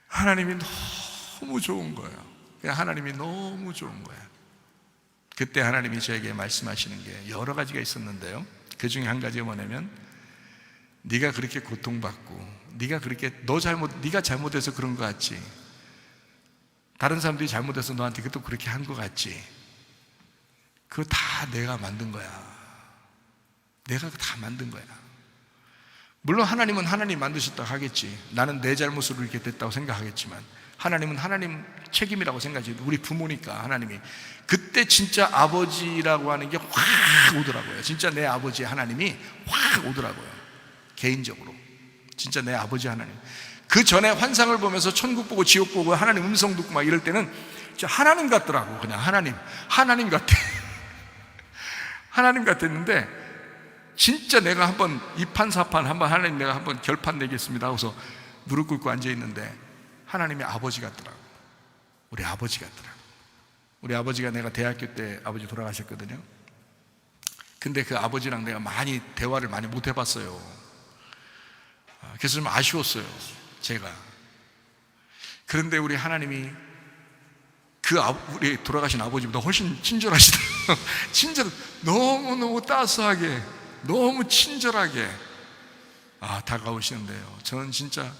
하나님이 너무 좋은 거예요. 그냥 하나님이 너무 좋은 거예요. 그때 하나님이 저에게 말씀하시는 게 여러 가지가 있었는데요, 그 중에 한 가지가 뭐냐면, 네가 그렇게 고통받고 네가 잘못해서 그런 것 같지, 다른 사람들이 잘못해서 너한테 또 그렇게 한 것 같지, 그거 다 내가 만든 거야. 내가 다 만든 거야. 물론 하나님은 하나님 만드셨다고 하겠지. 나는 내 잘못으로 이렇게 됐다고 생각하겠지만 하나님은 하나님 책임이라고 생각하지. 우리 부모니까 하나님이. 그때 진짜 아버지라고 하는 게 확 오더라고요. 진짜 내 아버지 하나님이 확 오더라고요. 개인적으로 진짜 내 아버지 하나님. 그 전에 환상을 보면서 천국 보고 지옥 보고 하나님 음성 듣고 막 이럴 때는 진짜 하나님 같더라고. 그냥 하나님 같아. 하나님 같았는데 진짜 내가 한번 이판사판 한번 하나님 내가 한번 결판 내겠습니다 하고서 무릎 꿇고 앉아 있는데 하나님의 아버지 같더라고. 우리 아버지 같더라고. 우리 아버지가, 내가 대학교 때 아버지 돌아가셨거든요. 근데 그 아버지랑 내가 많이 대화를 많이 못 해봤어요. 그래서 좀 아쉬웠어요, 제가. 그런데 우리 하나님이 우리 돌아가신 아버지보다 훨씬 친절하시더라고요. 너무너무 따스하게, 너무 친절하게 다가오시는데요, 저는 진짜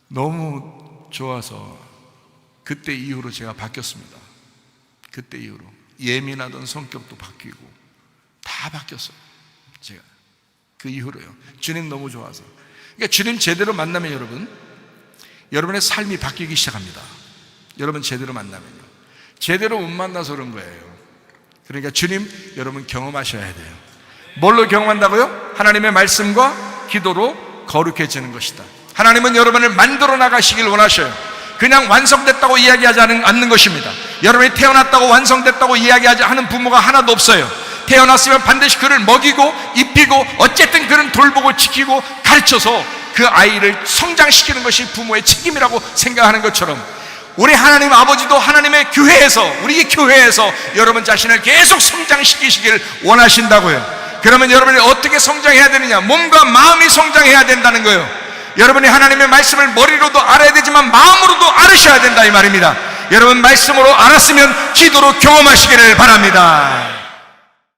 너무 좋아서 그때 이후로 제가 바뀌었습니다. 그때 이후로 예민하던 성격도 바뀌고 다 바뀌었어요. 제가 그 이후로요. 주님 너무 좋아서. 그러니까 주님 제대로 만나면 여러분, 여러분의 삶이 바뀌기 시작합니다. 여러분 제대로 만나면요. 제대로 못 만나서 그런 거예요. 그러니까 주님, 여러분 경험하셔야 돼요. 뭘로 경험한다고요? 하나님의 말씀과 기도로 거룩해지는 것이다. 하나님은 여러분을 만들어 나가시길 원하셔요. 그냥 완성됐다고 이야기하지 않는 것입니다. 여러분이 태어났다고 완성됐다고 이야기하지 않은 부모가 하나도 없어요. 태어났으면 반드시 그를 먹이고 입히고 어쨌든 그는 돌보고 지키고 가르쳐서 그 아이를 성장시키는 것이 부모의 책임이라고 생각하는 것처럼, 우리 하나님 아버지도 하나님의 교회에서, 우리 교회에서 여러분 자신을 계속 성장시키시기를 원하신다고요. 그러면 여러분이 어떻게 성장해야 되느냐? 몸과 마음이 성장해야 된다는 거예요. 여러분이 하나님의 말씀을 머리로도 알아야 되지만 마음으로도 알으셔야 된다, 이 말입니다. 여러분 말씀으로 알았으면 기도로 경험하시기를 바랍니다.